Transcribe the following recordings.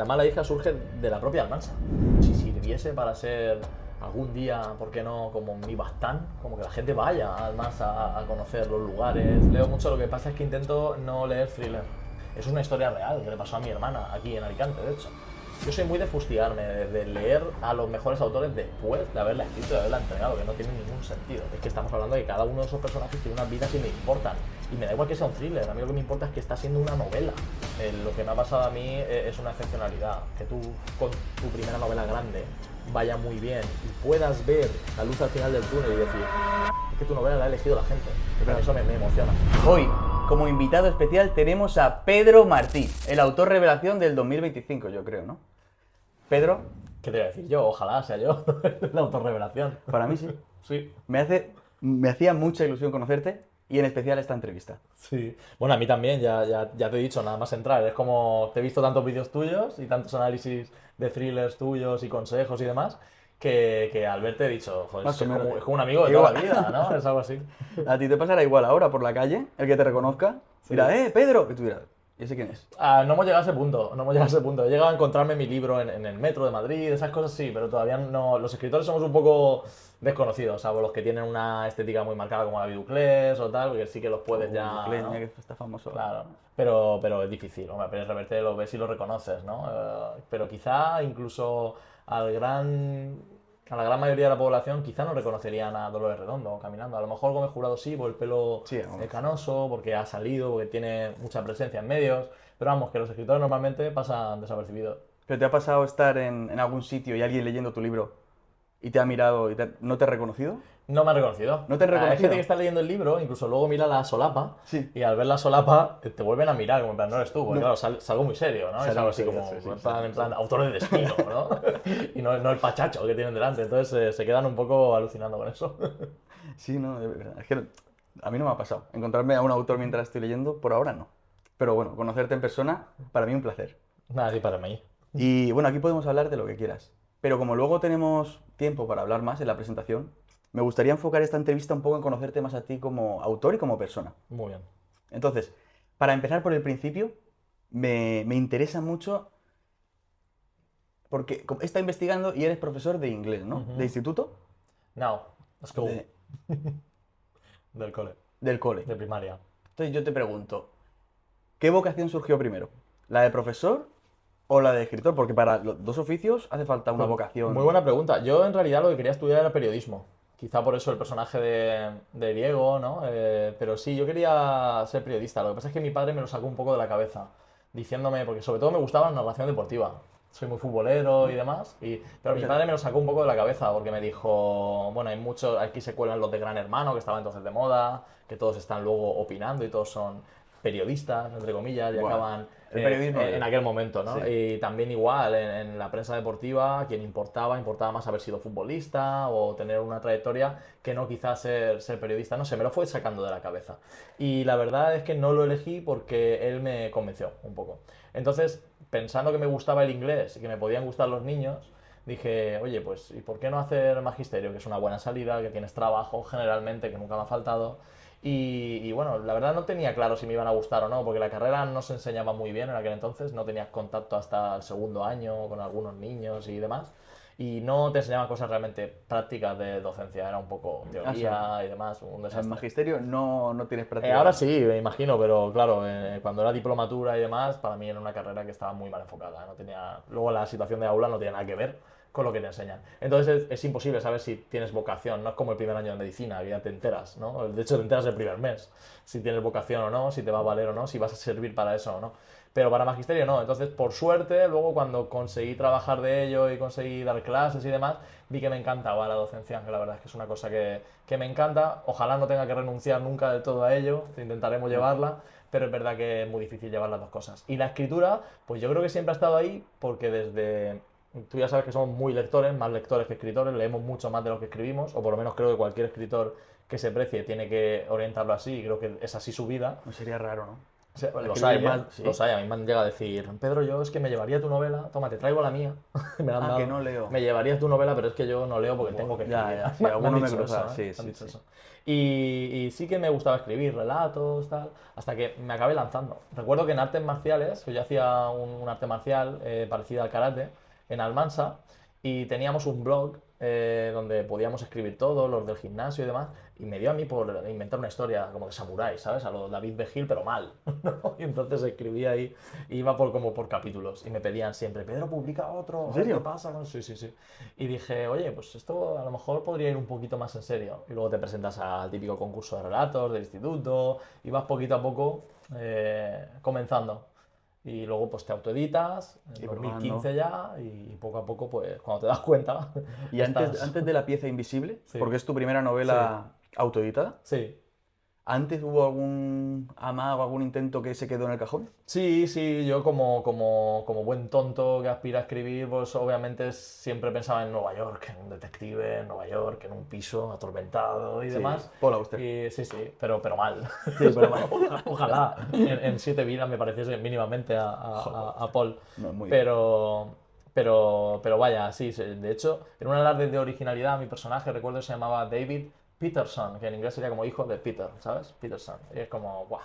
La mala hija surge de la propia Almansa. Si sirviese para ser algún día, ¿por qué no?, como mi Bastán, como que la gente vaya a Almansa a conocer los lugares. Leo mucho, lo que pasa es que intento no leer thriller. Es una historia real que le pasó a mi hermana aquí en Alicante, de hecho. Yo soy muy de fustigarme, de leer a los mejores autores después de haberla escrito y de haberla entregado, que no tiene ningún sentido. Es que estamos hablando de que cada uno de esos personajes tiene unas vidas que me importan. Y me da igual que sea un thriller, a mí lo que me importa es que está siendo una novela. Lo que me ha pasado a mí es una excepcionalidad. Que tú, con tu primera novela grande, vaya muy bien y puedas ver la luz al final del túnel y decir, es que tu novela la ha elegido la gente. Eso me emociona. Hoy, como invitado especial, tenemos a Pedro Martí, el autor revelación del 2025, yo creo, ¿no? Pedro, ¿Qué te voy a decir yo? Ojalá sea yo la autorrevelación. para mí sí. Sí. Me hacía mucha ilusión conocerte y en especial esta entrevista. Sí. Bueno, a mí también, ya te he dicho, nada más entrar. Es como te he visto tantos vídeos tuyos y tantos análisis de thrillers tuyos y consejos y demás, que al verte he dicho, joder, Más o menos. es como un amigo de toda la vida, ¿no? Es algo así. A ti te pasará igual ahora por la calle, el que te reconozca, dirá, Pedro, y tú dirás, ¿y ese quién es? No hemos llegado a ese punto, no hemos llegado a ese punto. He llegado a encontrarme mi libro en el metro de Madrid, esas cosas sí, pero todavía no. Los escritores somos un poco desconocidos, salvo los que tienen una estética muy marcada como David Duclés o tal, porque sí que los puedes ya, Duclés, ¿no? que está famoso. Claro, pero es difícil, hombre, Pérez Reverte lo ves y lo reconoces, ¿no? Pero quizá incluso a la gran mayoría de la población quizá no reconocerían a Dolores Redondo caminando. A lo mejor Gómez Jurado sí, por el pelo Sí, vamos. canoso, porque ha salido, porque tiene mucha presencia en medios, pero vamos, que los escritores normalmente pasan desapercibidos. ¿Pero te ha pasado estar en algún sitio y alguien leyendo tu libro y te ha mirado y no te ha reconocido? No me ha reconocido. ¿No te han reconocido? Hay gente que está leyendo el libro, incluso luego mira la solapa, Sí. y al ver la solapa te vuelven a mirar, como en plan, no eres tú, porque No. claro, salgo muy serio, ¿no? Es Salgo algo así serio, como, sí, en plan, autor de destino, ¿no? Y no el pachacho que tienen delante, entonces se quedan un poco alucinando con eso. Sí, no, de verdad. Es que a mí no me ha pasado. Encontrarme a un autor mientras estoy leyendo, por ahora no. Pero bueno, conocerte en persona, para mí un placer. Nada, sí, para mí. Y bueno, aquí podemos hablar de lo que quieras. Pero como luego tenemos tiempo para hablar más en la presentación, me gustaría enfocar esta entrevista un poco en conocerte más a ti como autor y como persona. Muy bien. Entonces, para empezar por el principio, me interesa mucho porque está investigando y eres profesor de inglés, ¿no? Ujú. ¿De instituto? No, school, De- del cole, del cole. de primaria. Entonces yo te pregunto, ¿qué vocación surgió primero? ¿La de profesor o la de escritor? Porque para los dos oficios hace falta una vocación. Muy buena pregunta. Yo en realidad lo que quería estudiar era periodismo. Quizá por eso el personaje de Diego, ¿no? Pero sí, yo quería ser periodista. Lo que pasa es que mi padre me lo sacó un poco de la cabeza, diciéndome, porque sobre todo me gustaba la narración deportiva. Soy muy futbolero y demás, pero mi padre me lo sacó un poco de la cabeza porque me dijo, bueno, hay muchos, aquí se cuelan los de Gran Hermano, que estaba entonces de moda, que todos están luego opinando y todos son periodistas, entre comillas, y Bueno, acaban el periodismo en aquel momento, ¿no? sí. Y también igual en la prensa deportiva, quien importaba más haber sido futbolista o tener una trayectoria que no quizás ser periodista, no sé, me lo fue sacando de la cabeza. Y la verdad es que no lo elegí porque él me convenció un poco. Entonces, pensando que me gustaba el inglés y que me podían gustar los niños, dije, oye, pues, ¿y por qué no hacer magisterio? Que es una buena salida, que tienes trabajo generalmente, que nunca me ha faltado. Y bueno, la verdad no tenía claro si me iban a gustar o no, porque la carrera no se enseñaba muy bien en aquel entonces, no tenías contacto hasta el segundo año con algunos niños y demás, y no te enseñaban cosas realmente prácticas de docencia, era un poco teoría y demás, un En desastre. magisterio no tienes práctica. Ahora sí, me imagino, pero claro, cuando era diplomatura y demás, para mí era una carrera que estaba muy mal enfocada, no tenía, luego la situación de aula no tenía nada que ver con lo que te enseñan. Entonces es imposible saber si tienes vocación, no es como el primer año de medicina, que ya te enteras, ¿no? De hecho te enteras el primer mes, si tienes vocación o no, si te va a valer o no, si vas a servir para eso o no. Pero para magisterio no, entonces por suerte, luego cuando conseguí trabajar de ello y conseguí dar clases y demás, vi que me encantaba la docencia, que la verdad es que es una cosa que me encanta, ojalá no tenga que renunciar nunca del todo a ello, intentaremos llevarla, pero es verdad que es muy difícil llevar las dos cosas. Y la escritura, pues yo creo que siempre ha estado ahí porque desde... Tú ya sabes que somos muy lectores, más lectores que escritores, leemos mucho más de lo que escribimos, o por lo menos creo que cualquier escritor que se precie tiene que orientarlo así, y creo que es así su vida. No sería raro, ¿no? O sea, Para los hay, escribir más, ¿sí? los hay. A mí me han llegado a decir, Pedro, yo es que me llevaría tu novela, toma, te traigo la mía. Me la han Ah, dado. que no leo. Me llevaría tu novela, pero es que yo no leo porque tengo que Ya, escribir. ya, sí, Me han alguno me dicho cruza, eso, ¿eh? sí, Me han sí, dicho sí. eso. Y sí que me gustaba escribir relatos, tal, hasta que me acabé lanzando. Recuerdo que en artes marciales, que yo hacía un arte marcial parecido al karate, en Almansa, y teníamos un blog donde podíamos escribir todo, los del gimnasio y demás, y me dio a mí por inventar una historia como de samurái, ¿sabes? A lo David Begil, pero mal, ¿no? Y entonces escribía ahí, iba como por capítulos, y me pedían siempre, Pedro, publica otro, ¿En a ver qué serio? pasa. Sí, sí, sí. Y dije, oye, pues esto a lo mejor podría ir un poquito más en serio. Y luego te presentas al típico concurso de relatos del instituto, y vas poquito a poco comenzando. Y luego pues te autoeditas, en Y 2015 probando. ya, y poco a poco, pues cuando te das cuenta, Y estás... antes de La pieza invisible, Sí, porque es tu primera sí, novela autoeditada, sí. ¿antes hubo algún amago, algún intento que se quedó en el cajón? Sí, sí, yo como buen tonto que aspira a escribir, pues obviamente siempre pensaba en Nueva York, en un detective en Nueva York, en un piso atormentado y Sí, demás. Paul Auster. Y sí, sí, pero mal. Sí, pero mal. Ojalá en Siete Vidas me pareciese mínimamente a Paul. No, muy bien. Pero, pero vaya, sí, sí, de hecho, en un alarde de originalidad, mi personaje, recuerdo, se llamaba David Peterson, que en inglés sería como hijo de Peter, ¿sabes? Peterson. Y es como, ¡guau!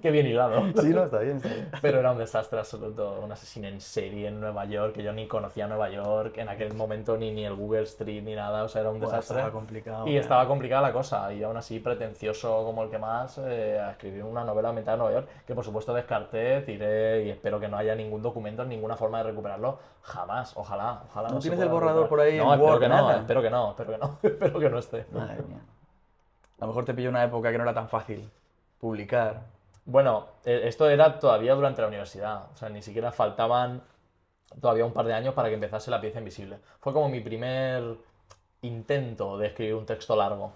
Qué bien hilado. Sí, no, está bien, está bien. Pero era un desastre absoluto, un asesino en serie en Nueva York, que yo ni conocía Nueva York, en aquel momento ni el Google Street ni nada, o sea, era un Buah, desastre. estaba complicado, Y claro. estaba complicada la cosa, y aún así pretencioso como el que más, a escribir una novela ambientada en Nueva York, que por supuesto descarté, tiré y espero que no haya ningún documento, ninguna forma de recuperarlo, jamás, ojalá ¿No no se tienes pueda el borrador recuperar. por ahí No, en espero Word, que no, nada? espero que no, espero que no, espero que no esté. Madre mía. A lo mejor te pilló una época que no era tan fácil publicar. Bueno, esto era todavía durante la universidad, o sea, ni siquiera faltaban todavía un par de años para que empezase La pieza invisible. Fue como mi primer intento de escribir un texto largo.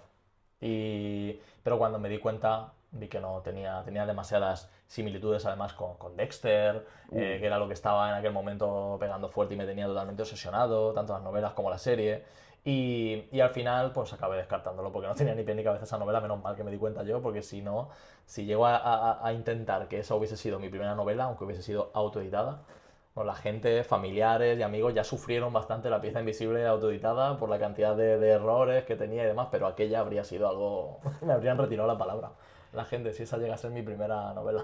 Pero cuando me di cuenta, vi que no tenía demasiadas similitudes además con Dexter, que era lo que estaba en aquel momento pegando fuerte y me tenía totalmente obsesionado, tanto las novelas como la serie. Y al final, pues acabé descartándolo porque no tenía ni pie ni cabeza esa novela, menos mal que me di cuenta yo, porque si no, si llego a intentar que esa hubiese sido mi primera novela, aunque hubiese sido autoeditada, bueno, la gente, familiares y amigos ya sufrieron bastante La pieza invisible autoeditada por la cantidad de errores que tenía y demás, pero aquella habría sido algo... me habrían retirado la palabra. La gente, si esa llega a ser mi primera novela.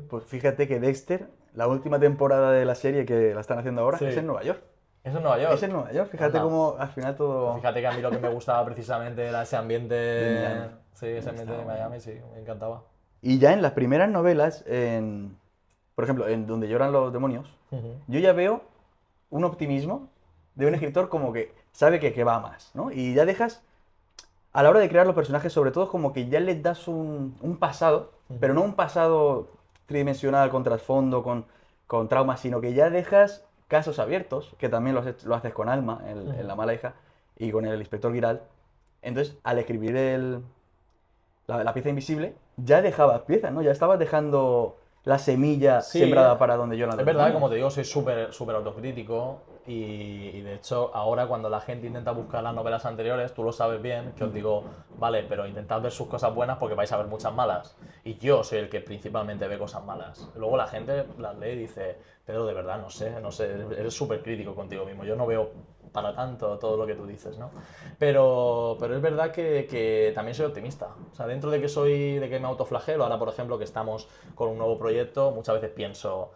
Pues fíjate que Dexter, la última temporada de la serie que la están haciendo ahora, Sí. es en Nueva York. ¿Eso es Nueva York? Es en Nueva York, fíjate Anda. cómo al final todo... Fíjate que a mí lo que me gustaba precisamente era ese ambiente... De Miami. Sí, ese ambiente de Estaba Miami, sí, me encantaba. Y ya en las primeras novelas, por ejemplo, en Donde lloran los demonios, Ujú. yo ya veo un optimismo de un escritor como que sabe que va más, ¿no? Y ya dejas, a la hora de crear los personajes, sobre todo, como que ya les das un pasado, pero no un pasado tridimensional con trasfondo, con traumas, sino que ya dejas casos abiertos, que también lo haces con Alma, en La mala hija, y con el inspector Giral. Entonces, al escribir la pieza invisible, ya dejabas piezas, ¿no? Ya estabas dejando la semilla Sí, sembrada para donde lloran es los verdad, demonios. como te digo, soy súper autocrítico y de hecho ahora cuando la gente intenta buscar las novelas anteriores, tú lo sabes bien, que os digo, vale, pero intentad ver sus cosas buenas porque vais a ver muchas malas. Y yo soy el que principalmente ve cosas malas. Luego la gente las lee y dice, Pedro, de verdad, no sé, eres súper crítico contigo mismo. Yo no veo para tanto todo lo que tú dices, ¿no? Pero es verdad que también soy optimista. O sea, dentro de que me autoflagelo, ahora por ejemplo que estamos con un nuevo proyecto, muchas veces pienso,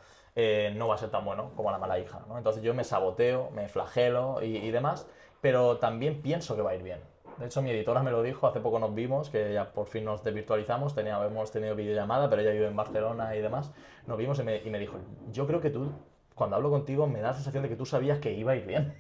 no va a ser tan bueno como La mala hija, ¿no? Entonces yo me saboteo, me flagelo y demás, pero también pienso que va a ir bien. De hecho, mi editora me lo dijo, hace poco nos vimos, que ya por fin nos desvirtualizamos, hemos tenido videollamada, pero ella vive en Barcelona y demás. Nos vimos y me dijo, yo creo que tú, cuando hablo contigo, me da la sensación de que tú sabías que iba a ir bien.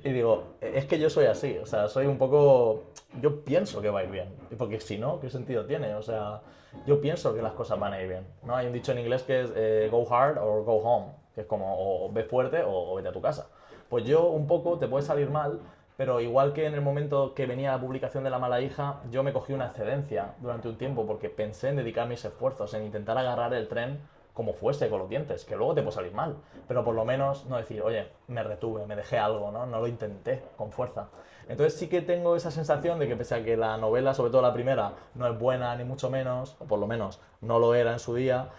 Y digo, es que yo soy así, o sea, soy un poco... Yo pienso que va a ir bien, porque si no, ¿qué sentido tiene? O sea, yo pienso que las cosas van a ir bien, ¿no? Hay un dicho en inglés que es go hard or go home, que es como o ve fuerte o vete a tu casa. Pues yo un poco te puede salir mal, pero igual que en el momento que venía la publicación de La mala hija, yo me cogí una excedencia durante un tiempo porque pensé en dedicar mis esfuerzos, en intentar agarrar el tren como fuese, con los dientes, que luego te puede salir mal, pero por lo menos no decir, oye, me retuve, me dejé algo, ¿no? No lo intenté con fuerza. Entonces sí que tengo esa sensación de que pese a que la novela, sobre todo la primera, no es buena ni mucho menos, o por lo menos no lo era en su día,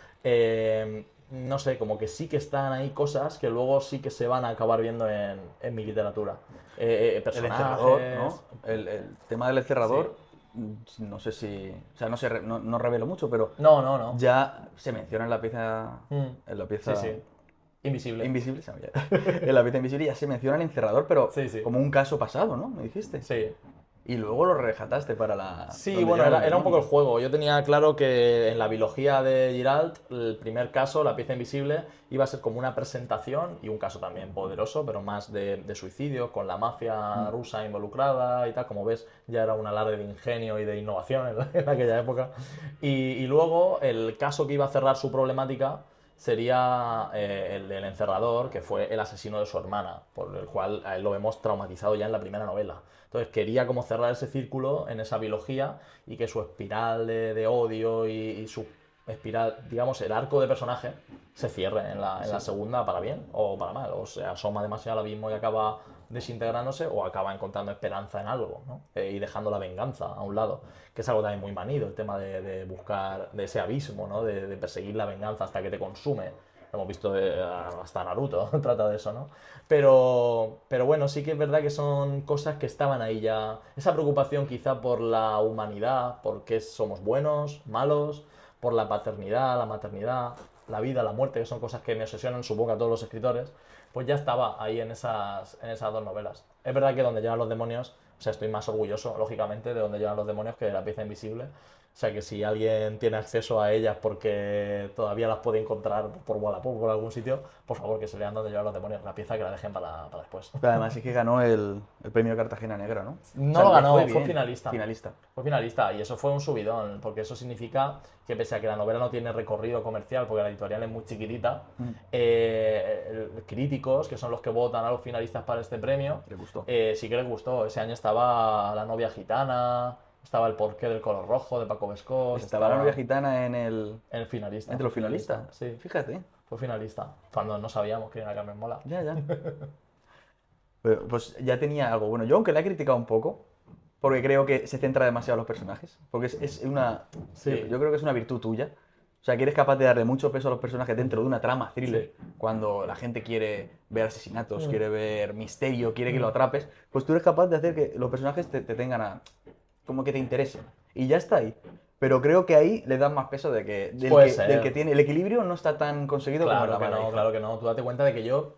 no sé, como que sí que están ahí cosas que luego sí que se van a acabar viendo en mi literatura. El encerrador, Personajes... ¿no? El tema del encerrador, no sé si... O sea, no revelo mucho, pero No, no, no. ya se menciona en la pieza... Mm. En la pieza... Sí, sí. Invisible. Invisible, se me llama. En la pieza invisible ya se menciona el encerrador, pero Sí, sí. como un caso pasado, ¿no? Me dijiste. Sí. Y luego lo rescataste para la... Sí, donde bueno, llegan los era un poco el demonios. juego. Yo tenía claro que en la biología de Giralt, el primer caso, la pieza invisible, iba a ser como una presentación y un caso también poderoso, pero más de suicidio, con la mafia rusa involucrada y tal. Como ves, ya era un alarde de ingenio y de innovación en aquella época. Y luego, el caso que iba a cerrar su problemática sería el del encerrador, que fue el asesino de su hermana, por el cual a él lo vemos traumatizado ya en la primera novela. Entonces quería como cerrar ese círculo en esa biología y que su espiral de odio y su espiral, digamos, el arco de personaje se cierre en la segunda para bien o para mal. O se asoma demasiado al abismo y acaba desintegrándose o acaba encontrando esperanza en algo, ¿no? Y dejando la venganza a un lado, que es algo también muy manido, el tema de buscar de ese abismo, ¿no? De perseguir la venganza hasta que te consume. Lo hemos visto hasta Naruto, trata de eso, ¿no? Pero bueno, sí que es verdad que son cosas que estaban ahí ya. Esa preocupación quizá por la humanidad, por qué somos buenos, malos, por la paternidad, la maternidad, la vida, la muerte, que son cosas que me obsesionan, supongo, a todos los escritores, pues ya estaba ahí en esas dos novelas. Es verdad que donde llegan los demonios, o sea, estoy más orgulloso, lógicamente, de donde llegan los demonios que de la pieza invisible. O sea que si alguien tiene acceso a ellas porque todavía las puede encontrar por Wallapop o por algún sitio, por favor que se lean donde llevan los demonios, la pieza que la dejen para después. Pero además es que ganó el premio Cartagena Negra, ¿no? O No sea, lo le ganó, fue bien. finalista. Finalista. Fue finalista y eso fue un subidón, porque eso significa que pese a que la novela no tiene recorrido comercial, porque la editorial es muy chiquitita, críticos, que son los que votan a los finalistas para este premio, Le gustó. sí que les gustó. Ese año estaba La novia gitana, estaba El porqué del color rojo de Paco Bescós, Estaba la novia gitana en el... el finalista. Entre los finalistas. Sí, Fíjate. fue finalista, cuando no sabíamos quién era Carmen Mola. Ya, ya. Pero, pues ya tenía algo. Bueno, yo aunque la he criticado un poco, porque creo que se centra demasiado en los personajes, porque es una... Sí. Yo creo que es una virtud tuya. O sea, que eres capaz de darle mucho peso a los personajes dentro de una trama thriller, cuando la gente quiere ver asesinatos, quiere ver misterio, quiere que lo atrapes, pues tú eres capaz de hacer que los personajes te tengan como que te interesen. Y ya está ahí. Pero creo que ahí le das más peso del Puede ser. que tiene. El equilibrio no está tan conseguido como en Claro la que mala no, hija. claro que no. Tú date cuenta de que yo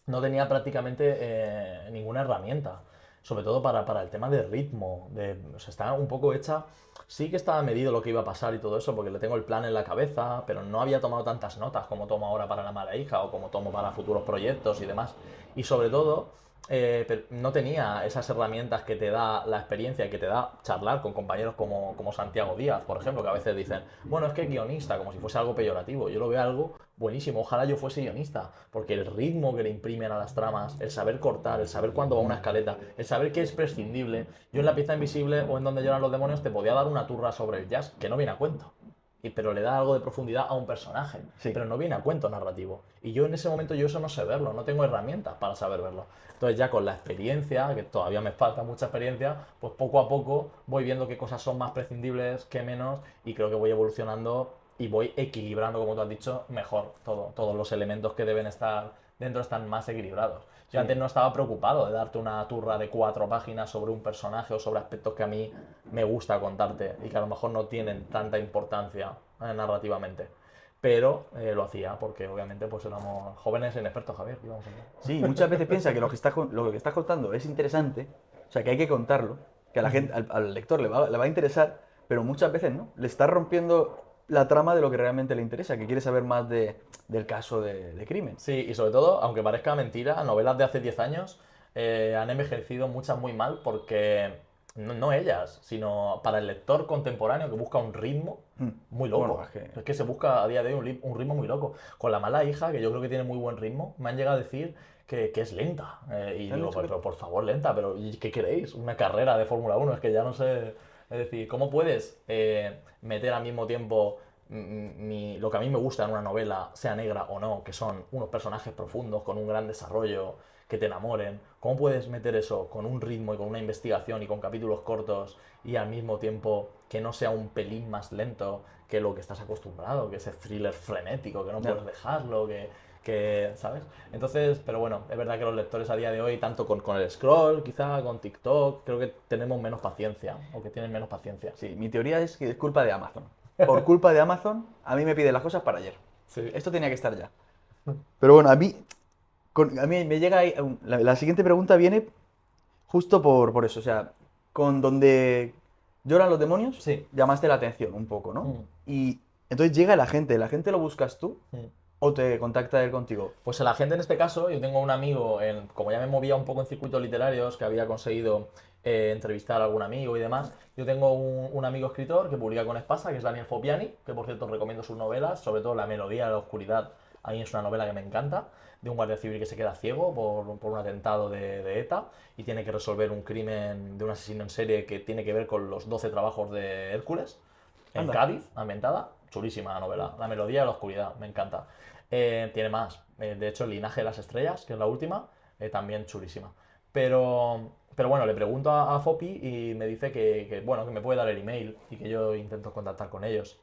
no tenía prácticamente ninguna herramienta, sobre todo para el tema de ritmo, o sea, está un poco hecha, sí que estaba medido lo que iba a pasar y todo eso, porque le tengo el plan en la cabeza, pero no había tomado tantas notas como tomo ahora para La mala hija o como tomo para futuros proyectos y demás. Y sobre todo, pero no tenía esas herramientas que te da la experiencia, que te da charlar con compañeros como Santiago Díaz, por ejemplo, que a veces dicen, bueno, es que guionista, como si fuese algo peyorativo. Yo lo veo algo buenísimo, ojalá yo fuese guionista, porque el ritmo que le imprimen a las tramas, el saber cortar, el saber cuándo va una escaleta, el saber qué es prescindible. Yo en La pieza invisible o en Donde lloran los demonios te podía dar una turra sobre el jazz, que no viene a cuento. Pero le da algo de profundidad a un personaje, Sí. pero no viene a cuento narrativo. Y yo en ese momento yo eso no sé verlo, no tengo herramientas para saber verlo. Entonces ya con la experiencia, que todavía me falta mucha experiencia, pues poco a poco voy viendo qué cosas son más prescindibles, qué menos, y creo que voy evolucionando y voy equilibrando, como tú has dicho, mejor todo. Todos los elementos que deben estar dentro están más equilibrados. Yo antes no estaba preocupado de darte una turra de 4 páginas sobre un personaje o sobre aspectos que a mí me gusta contarte y que a lo mejor no tienen tanta importancia narrativamente. Pero lo hacía porque obviamente pues éramos jóvenes e inexpertos, Javier. ¿Qué vamos a hacer? Sí, muchas veces piensa que lo que estás contando es interesante, o sea, que hay que contarlo, que a la gente, al lector le va a interesar, pero muchas veces no. Le estás rompiendo la trama de lo que realmente le interesa, que quiere saber más del caso de crimen. Sí, y sobre todo, aunque parezca mentira, novelas de hace 10 años han envejecido muchas muy mal porque no ellas, sino para el lector contemporáneo que busca un ritmo muy loco. Bueno, es que se busca a día de hoy un ritmo muy loco. Con La mala hija, que yo creo que tiene muy buen ritmo, me han llegado a decir que es lenta. Y digo, pero por favor, lenta, pero ¿y qué queréis? Una carrera de Fórmula 1, es que ya no sé. Es decir, ¿cómo puedes meter al mismo tiempo lo que a mí me gusta en una novela, sea negra o no, que son unos personajes profundos, con un gran desarrollo, que te enamoren. ¿Cómo puedes meter eso con un ritmo y con una investigación y con capítulos cortos y al mismo tiempo que no sea un pelín más lento que lo que estás acostumbrado, que ese thriller frenético, que no puedes dejarlo, ¿sabes? Entonces, pero bueno, es verdad que los lectores a día de hoy, tanto con el scroll, quizá con TikTok, creo que tenemos menos paciencia, o que tienen menos paciencia. Sí, mi teoría es que es culpa de Amazon. Por culpa de Amazon, a mí me piden las cosas para ayer. Sí. Esto tenía que estar ya. Pero bueno, a mí me llega ahí, la siguiente pregunta viene justo por eso. O sea, con donde lloran los demonios, Sí. llamaste la atención un poco, ¿no? Mm. Y entonces llega la gente lo buscas tú Mm. o te contacta él contigo. Pues la gente en este caso, yo tengo un amigo, como ya me movía un poco en circuitos literarios, que había conseguido entrevistar a algún amigo y demás, yo tengo un amigo escritor que publica con Espasa, que es Daniel Fopiani, que por cierto recomiendo sus novelas, sobre todo La melodía de la oscuridad, a mí es una novela que me encanta, de un guardia civil que se queda ciego por un atentado de ETA y tiene que resolver un crimen de un asesino en serie que tiene que ver con los 12 trabajos de Hércules, en Anda. Cádiz, ambientada. Chulísima la novela. La melodía de la oscuridad, me encanta. Tiene más. De hecho, El linaje de las estrellas, que es la última, también chulísima. Pero bueno, le pregunto a Fopi y me dice bueno, que me puede dar el email y que yo intento contactar con ellos.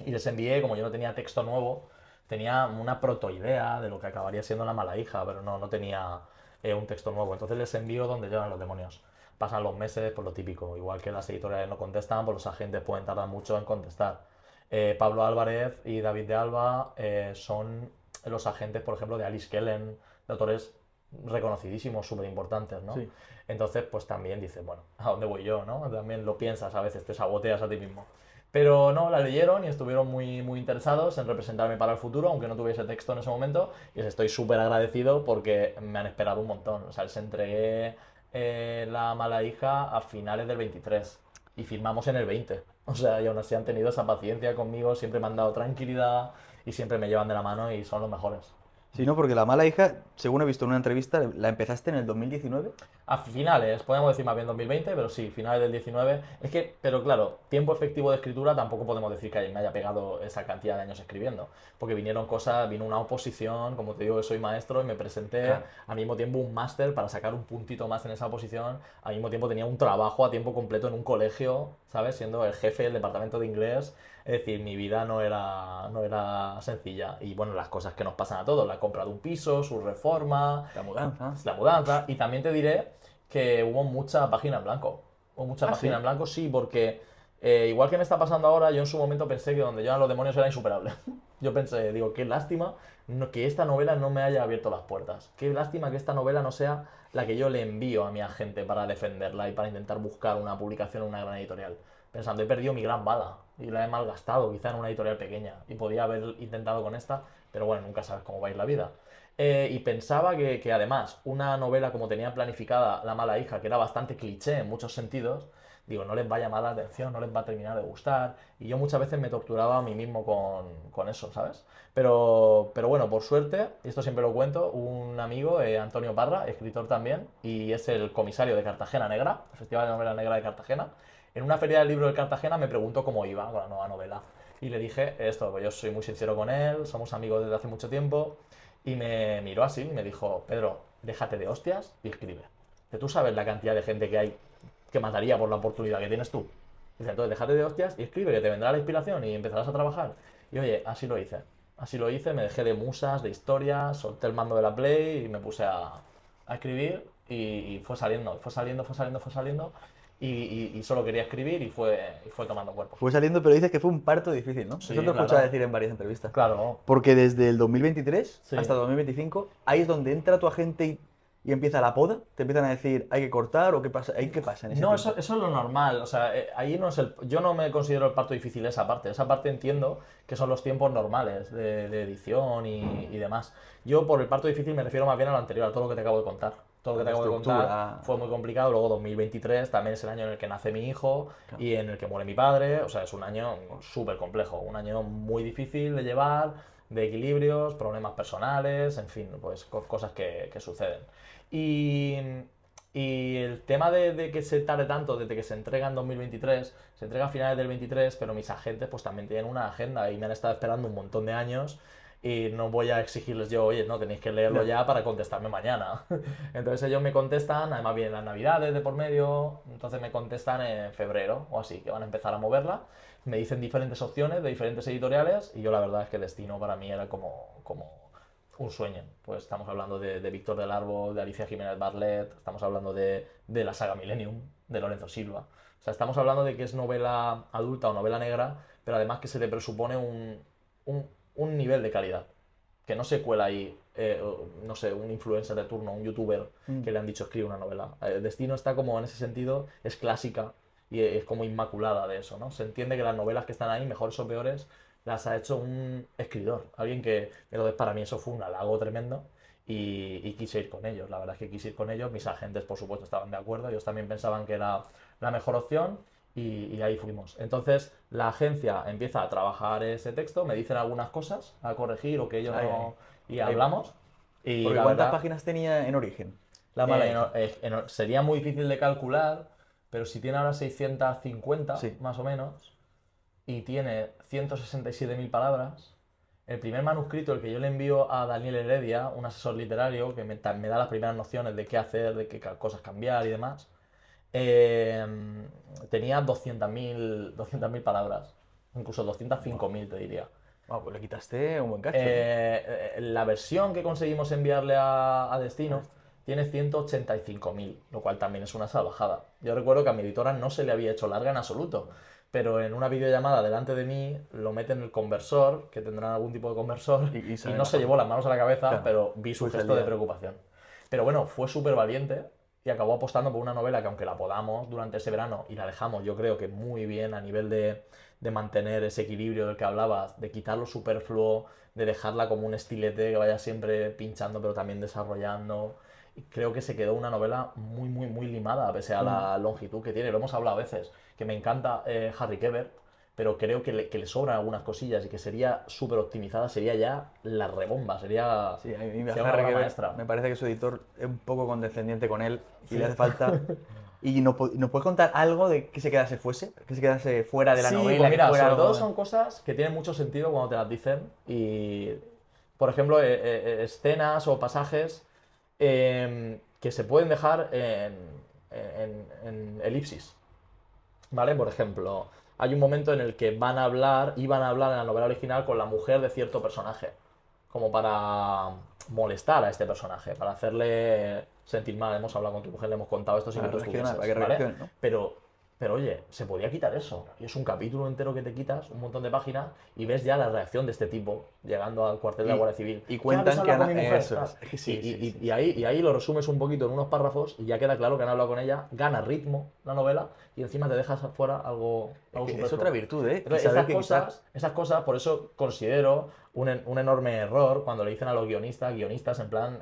Y les envié, como yo no tenía texto nuevo, tenía una protoidea de lo que acabaría siendo La mala hija, pero no tenía un texto nuevo. Entonces les envío donde llegan los demonios. Pasan los meses, por lo típico. Igual que las editoriales no contestan, pues los agentes pueden tardar mucho en contestar. Pablo Álvarez y David de Alba son los agentes, por ejemplo, de Alice Kellen, de autores reconocidísimos, súper importantes, ¿no? Sí. Entonces, pues también dices, bueno, ¿a dónde voy yo, no? También lo piensas a veces, te saboteas a ti mismo. Pero no, la leyeron y estuvieron muy interesados en representarme para el futuro, aunque no tuviese texto en ese momento, y les estoy súper agradecido porque me han esperado un montón. O sea, les entregué La mala hija a finales del 23 y firmamos en el 20. O sea, y aún así han tenido esa paciencia conmigo, siempre me han dado tranquilidad y siempre me llevan de la mano y son los mejores. Sí, ¿no? Porque La mala hija, según he visto en una entrevista, la empezaste en el 2019. A finales, podemos decir más bien 2020, pero sí, finales del 19. Es que, pero claro, tiempo efectivo de escritura tampoco podemos decir que me haya pegado esa cantidad de años escribiendo. Porque vinieron cosas, vino una oposición, como te digo que soy maestro y me presenté, Claro. al mismo tiempo un máster para sacar un puntito más en esa oposición. Al mismo tiempo tenía un trabajo a tiempo completo en un colegio, ¿sabes? Siendo el jefe del departamento de inglés. Es decir, mi vida no era sencilla. Y bueno, las cosas que nos pasan a todos, la compra de un piso, su reforma, La la mudanza. Y también te diré que hubo mucha página en blanco. Hubo mucha página ¿sí? en blanco, sí, porque igual que me está pasando ahora, yo en su momento pensé que donde llegan los demonios era insuperable. Yo pensé, digo, qué lástima que esta novela no me haya abierto las puertas. Qué lástima que esta novela no sea la que yo le envío a mi agente para defenderla y para intentar buscar una publicación en una gran editorial. Pensando, he perdido mi gran bala y la he malgastado quizá en una editorial pequeña y podía haber intentado con esta, pero bueno, nunca sabes cómo va a ir la vida. Y pensaba que además una novela como tenía planificada La mala hija, que era bastante cliché en muchos sentidos, digo, no les va a llamar la atención, no les va a terminar de gustar. Y yo muchas veces me torturaba a mí mismo con eso, ¿sabes? Pero bueno, por suerte, y esto siempre lo cuento, un amigo, Antonio Parra, escritor también, y es el comisario de Cartagena Negra, el Festival de Novela Negra de Cartagena. En una feria del libro de Cartagena me preguntó cómo iba con la nueva novela. Y le dije esto, pues yo soy muy sincero con él, somos amigos desde hace mucho tiempo. Y me miró así y me dijo, Pedro, déjate de hostias y escribe. Que tú sabes la cantidad de gente que hay que mataría por la oportunidad que tienes tú. Dice, entonces déjate de hostias y escribe, que te vendrá la inspiración y empezarás a trabajar. Y oye, así lo hice. Así lo hice, me dejé de musas, de historias, solté el mando de la Play y me puse a escribir y fue saliendo, fue saliendo, fue saliendo, fue saliendo. Y solo quería escribir y fue tomando cuerpo. Fue saliendo, pero dices que fue un parto difícil, ¿no? Sí, Eso te he claro. escuchado decir en varias entrevistas. Claro. Porque desde el 2023 Sí. hasta 2025, ahí es donde entra tu agente y empieza la poda. Te empiezan a decir, hay que cortar o qué pasa, ¿qué pasa en ese No, tiempo? eso es lo normal. O sea, ahí no es yo no me considero el parto difícil esa parte. Esa parte entiendo que son los tiempos normales de edición y demás. Yo por el parto difícil me refiero más bien a lo anterior, a todo lo que te acabo de contar. Todo lo que te La acabo de contar estructura. fue muy complicado. Luego 2023 también es el año en el que nace mi hijo Claro. y en el que muere mi padre. O sea, es un año súper complejo, un año muy difícil de llevar, de equilibrios, problemas personales, en fin, pues cosas que suceden. Y Y el tema de que se tarde tanto, desde que se entrega en 2023, se entrega a finales del 23, pero mis agentes pues también tienen una agenda y me han estado esperando un montón de años y no voy a exigirles yo, oye, no, tenéis que leerlo No. ya para contestarme mañana. Entonces ellos me contestan, además vienen las navidades de por medio, entonces me contestan en febrero o así, que van a empezar a moverla. Me dicen diferentes opciones de diferentes editoriales y yo la verdad es que Destino para mí era como un sueño. Pues estamos hablando de Víctor del Árbol, de Alicia Jiménez Barlet, estamos hablando de la saga Millennium, de Lorenzo Silva. O sea, estamos hablando de que es novela adulta o novela negra, pero además que se le presupone un nivel de calidad. Que no se cuela ahí, no sé, un influencer de turno, un youtuber que le han dicho escribe una novela. Destino está como en ese sentido, es clásica y es como inmaculada de eso, ¿no? Se entiende que las novelas que están ahí, mejores o peores, las ha hecho un escritor, alguien que, entonces para mí eso fue un halago tremendo y quise ir con ellos, la verdad es que quise ir con ellos, mis agentes por supuesto estaban de acuerdo, ellos también pensaban que era la mejor opción y ahí fuimos. Entonces la agencia empieza a trabajar ese texto, me dicen algunas cosas a corregir o que ellos Ay, no... y ay. hablamos. Y Porque la ¿cuántas verdad, páginas tenía en origen? La mala hija. sería muy difícil de calcular, pero si tiene ahora 650 Sí. más o menos y tiene 167.000 palabras. El primer manuscrito, el que yo le envío a Daniel Heredia, un asesor literario, que me da las primeras nociones de qué hacer, de qué cosas cambiar y demás, eh, tenía 200.000 palabras, incluso 205.000 te diría. Pues le quitaste un buen cacho, ¿no? La versión que conseguimos enviarle a Destino tiene 185.000, lo cual también es una salvajada. Yo recuerdo que a mi editora no se le había hecho larga en absoluto, pero en una videollamada delante de mí lo mete en el conversor, que tendrán algún tipo de conversor, Y y sale no se mejor. llevó las manos a la cabeza, Claro. pero vi su Fuiste al gesto de día. preocupación. Pero bueno, fue súper valiente y acabó apostando por una novela que aunque la podamos durante ese verano y la dejamos yo creo que muy bien a nivel de mantener ese equilibrio del que hablabas, de quitar lo superfluo, de dejarla como un estilete que vaya siempre pinchando pero también desarrollando. Y creo que se quedó una novela muy, muy, muy limada, pese a la longitud que tiene. Lo hemos hablado a veces, que me encanta Harry Quebert, pero creo que le sobran algunas cosillas y que sería súper optimizada, sería ya la rebomba, sería, Sí, a mí sería una Harry obra Quebert maestra. me parece que su editor es un poco condescendiente con él y Sí. le hace falta. ¿Y nos puedes contar algo de que se quedase que se quedase fuera de la Sí, novela? pues Que mira, fuera sobre todo algo... son cosas que tienen mucho sentido cuando te las dicen y, por ejemplo, escenas o pasajes que se pueden dejar en elipsis, ¿vale? Por ejemplo, hay un momento en el que iban a hablar en la novela original con la mujer de cierto personaje, como para molestar a este personaje, para hacerle sentir mal. Hemos hablado con tu mujer, le hemos contado esto sin que Para tú reaccionar, para estuvieses, que ¿vale? reaccione, ¿no? Pero oye, se podía quitar eso. Y es un capítulo entero que te quitas, un montón de páginas, y ves ya la reacción de este tipo llegando al cuartel de la Y, Guardia Civil. y ¿Qué cuentan habéis que hablado con mi mujer? Eso Tal. es. Que sí, sí, sí. Y ahí lo resumes un poquito en unos párrafos y ya queda claro que han hablado con ella, gana ritmo la novela y encima te dejas fuera algo Es superfluo. otra virtud, ¿eh? Entonces, Saber qué quitar. esas cosas, por eso considero un enorme error cuando le dicen a los guionistas en plan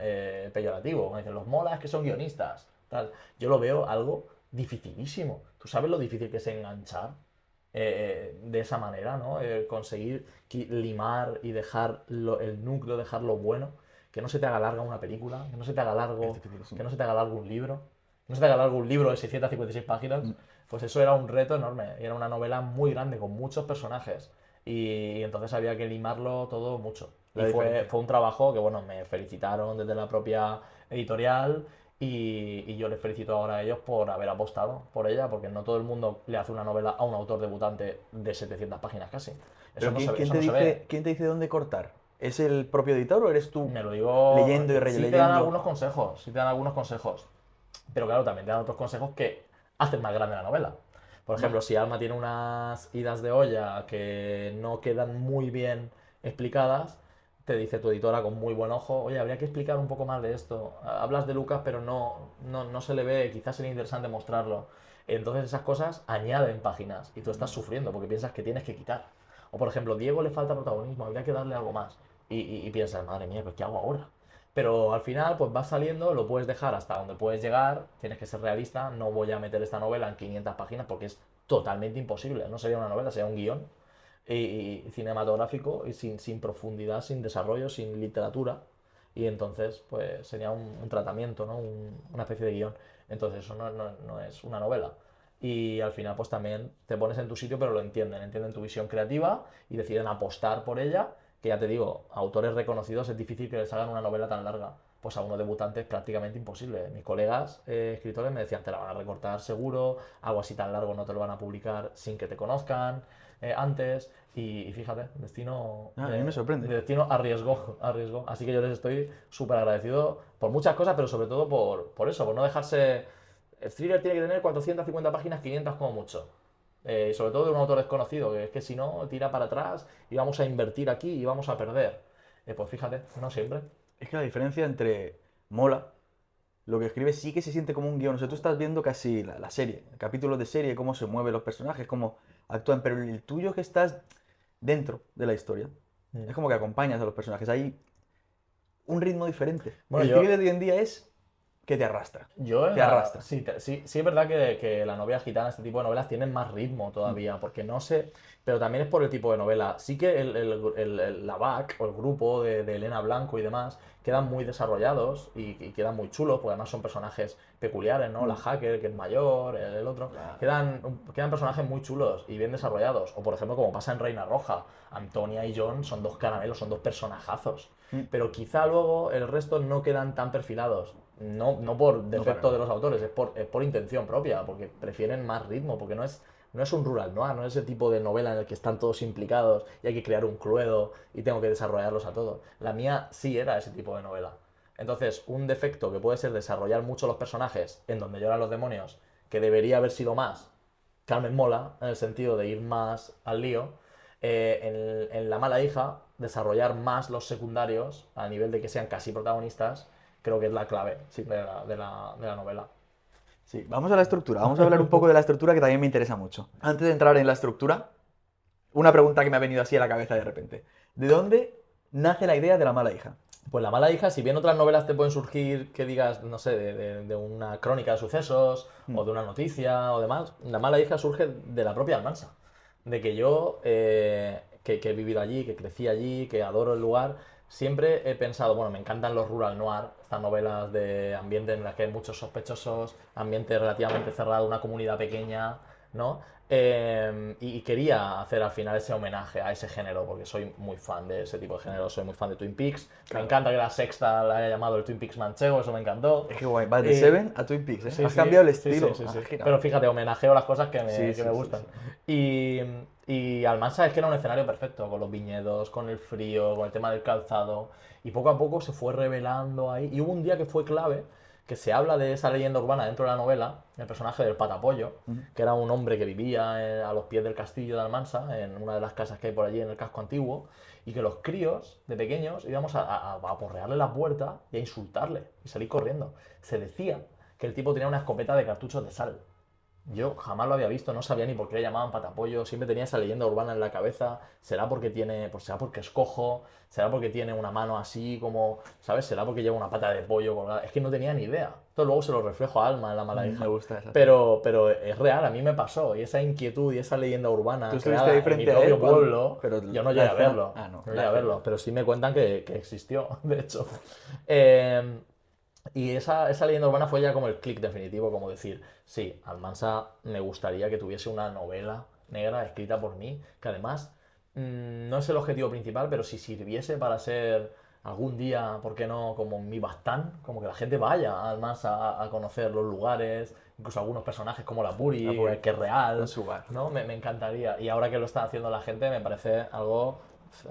peyorativo. Cuando dicen, los molas que son guionistas. Tal. Yo lo veo algo dificilísimo. ¿Tú sabes lo difícil que es enganchar de esa manera, ¿no? Conseguir limar y dejar el núcleo, dejarlo bueno. Que no se te haga larga una película, que no se te haga largo, Es dificilísimo. que no se te haga largo un libro, que no se te haga largo un libro de 656 páginas. Pues eso era un reto enorme. Y era una novela muy grande, con muchos personajes. Y entonces había que limarlo todo mucho. La Y diferencia. fue un trabajo que, bueno, me felicitaron desde la propia editorial y yo les felicito ahora a ellos por haber apostado por ella, porque no todo el mundo le hace una novela a un autor debutante de 700 páginas casi. Eso Pero no ¿quién, se, quién eso te no se dice, ve. quién te dice dónde cortar? ¿Es el propio editor o eres tú Me lo digo. leyendo y Sí te dan releyendo? algunos consejos, sí te dan algunos consejos. Pero claro, también te dan otros consejos que hacen más grande la novela. Por ejemplo, si Alma tiene unas idas de olla que no quedan muy bien explicadas, te dice tu editora con muy buen ojo, oye, habría que explicar un poco más de esto. Hablas de Lucas, pero no se le ve, quizás sería interesante mostrarlo. Entonces esas cosas añaden páginas y tú estás sufriendo porque piensas que tienes que quitar. O por ejemplo, Diego le falta protagonismo, habría que darle algo más. Y piensas, madre mía, pues ¿qué hago ahora? Pero al final, pues vas saliendo, lo puedes dejar hasta donde puedes llegar, tienes que ser realista, no voy a meter esta novela en 500 páginas porque es totalmente imposible, no sería una novela, sería un guión y cinematográfico y sin profundidad, sin desarrollo, sin literatura. y entonces pues sería un tratamiento, ¿no? Una especie de guión. Entonces eso no es una novela. Y al final pues también te pones en tu sitio, pero lo entienden tu visión creativa y deciden apostar por ella, que ya te digo, autores reconocidos es difícil que les hagan una novela tan larga. Pues a unos debutantes prácticamente imposible. Mis colegas escritores me decían, te la van a recortar seguro, algo así tan largo no te lo van a publicar sin que te conozcan antes. Y fíjate, A mí me sorprende. Destino arriesgó. Así que yo les estoy súper agradecido por muchas cosas, pero sobre todo por eso, por no dejarse... El thriller tiene que tener 450 páginas, 500 como mucho. Y sobre todo de un autor desconocido, que es que si no, tira para atrás y vamos a invertir aquí y vamos a perder. Pues fíjate, no siempre. Es que la diferencia entre mola, lo que escribes sí que se siente como un guión. O sea, tú estás viendo casi la serie, capítulos de serie, cómo se mueven los personajes, cómo actúan, pero el tuyo es que estás dentro de la historia. Es como que acompañas a los personajes. Hay un ritmo diferente. Bueno, El yo- thriller de hoy en día es que te arrastra. Yo Te arrastra. sí, sí es verdad que la novela gitana, este tipo de novelas, tienen más ritmo todavía, porque no sé, pero también es por el tipo de novela. Sí que la BAC o el grupo de Elena Blanco y demás quedan muy desarrollados y quedan muy chulos, porque además son personajes peculiares, ¿no? La hacker, que es mayor, el otro. Claro. Quedan personajes muy chulos y bien desarrollados. O por ejemplo, como pasa en Reina Roja, Antonia y John son dos caramelos, son dos personajazos. Pero quizá luego el resto no quedan tan perfilados. No por defecto de los autores, es por intención propia, porque prefieren más ritmo, porque no es un rural noir, no es ese tipo de novela en el que están todos implicados y hay que crear un cluedo y tengo que desarrollarlos a todos. La mía sí era ese tipo de novela. Entonces, un defecto que puede ser desarrollar mucho los personajes en donde lloran los demonios, que debería haber sido más, Carmen mola, en el sentido de ir más al lío, en La mala hija, desarrollar más los secundarios a nivel de que sean casi protagonistas, creo que es la clave de la novela. Sí, vamos a la estructura. Vamos a hablar un poco de la estructura que también me interesa mucho. Antes de entrar en la estructura, una pregunta que me ha venido así a la cabeza de repente. ¿De dónde nace la idea de La mala hija? Pues La mala hija, si bien otras novelas te pueden surgir que digas, no sé, de una crónica de sucesos o de una noticia o demás, La mala hija surge de la propia Almansa. De que yo, que he vivido allí, que crecí allí, que adoro el lugar, siempre he pensado, bueno, me encantan los rural noir, estas novelas de ambiente en las que hay muchos sospechosos, ambiente relativamente cerrado, una comunidad pequeña, ¿no? Y quería hacer al final ese homenaje a ese género, porque soy muy fan de ese tipo de género, soy muy fan de Twin Peaks. Claro. Me encanta que la sexta la haya llamado el Twin Peaks manchego, eso me encantó. Es que guay, vas de Seven a Twin Peaks, ¿eh? Sí, Has sí, cambiado el sí, estilo. sí, sí, Has sí. girado. Pero fíjate, homenajeo las cosas que Sí, sí, me sí, gustan. sí. Y Almansa es que era un escenario perfecto, con los viñedos, con el frío, con el tema del calzado. Y poco a poco se fue revelando ahí. Y hubo un día que fue clave, que se habla de esa leyenda urbana dentro de la novela, el personaje del Patapollo, que era un hombre que vivía a los pies del castillo de Almansa, en una de las casas que hay por allí en el casco antiguo, y que los críos de pequeños íbamos a aporrearle la puerta y a insultarle y salir corriendo. Se decía que el tipo tenía una escopeta de cartuchos de sal. Yo jamás lo había visto, no sabía ni por qué le llamaban patapollo, siempre tenía esa leyenda urbana en la cabeza. Será porque será porque es cojo, será porque tiene una mano así como, ¿sabes? Será porque lleva una pata de pollo colgada. Es que no tenía ni idea. Esto luego se lo reflejo a Alma en La mala hija. Me gusta esa. Pero es real, a mí me pasó. Y esa inquietud y esa leyenda urbana Tú estuviste creada ahí en mi frente a él propio cuando- pueblo, pero yo no la llegué a escena- verlo. Ah, no, No la llegué a verlo, escena. pero sí me cuentan que existió, de hecho. Eh, y esa leyenda urbana fue ya como el clic definitivo, como decir, sí, Almansa me gustaría que tuviese una novela negra escrita por mí, que además no es el objetivo principal, pero si sirviese para ser algún día, ¿por qué no? Como mi bastán, como que la gente vaya a Almansa a conocer los lugares, incluso algunos personajes como la Puri, La Puri, que es real, con su bar. ¿no? Me encantaría. Y ahora que lo está haciendo la gente, me parece algo,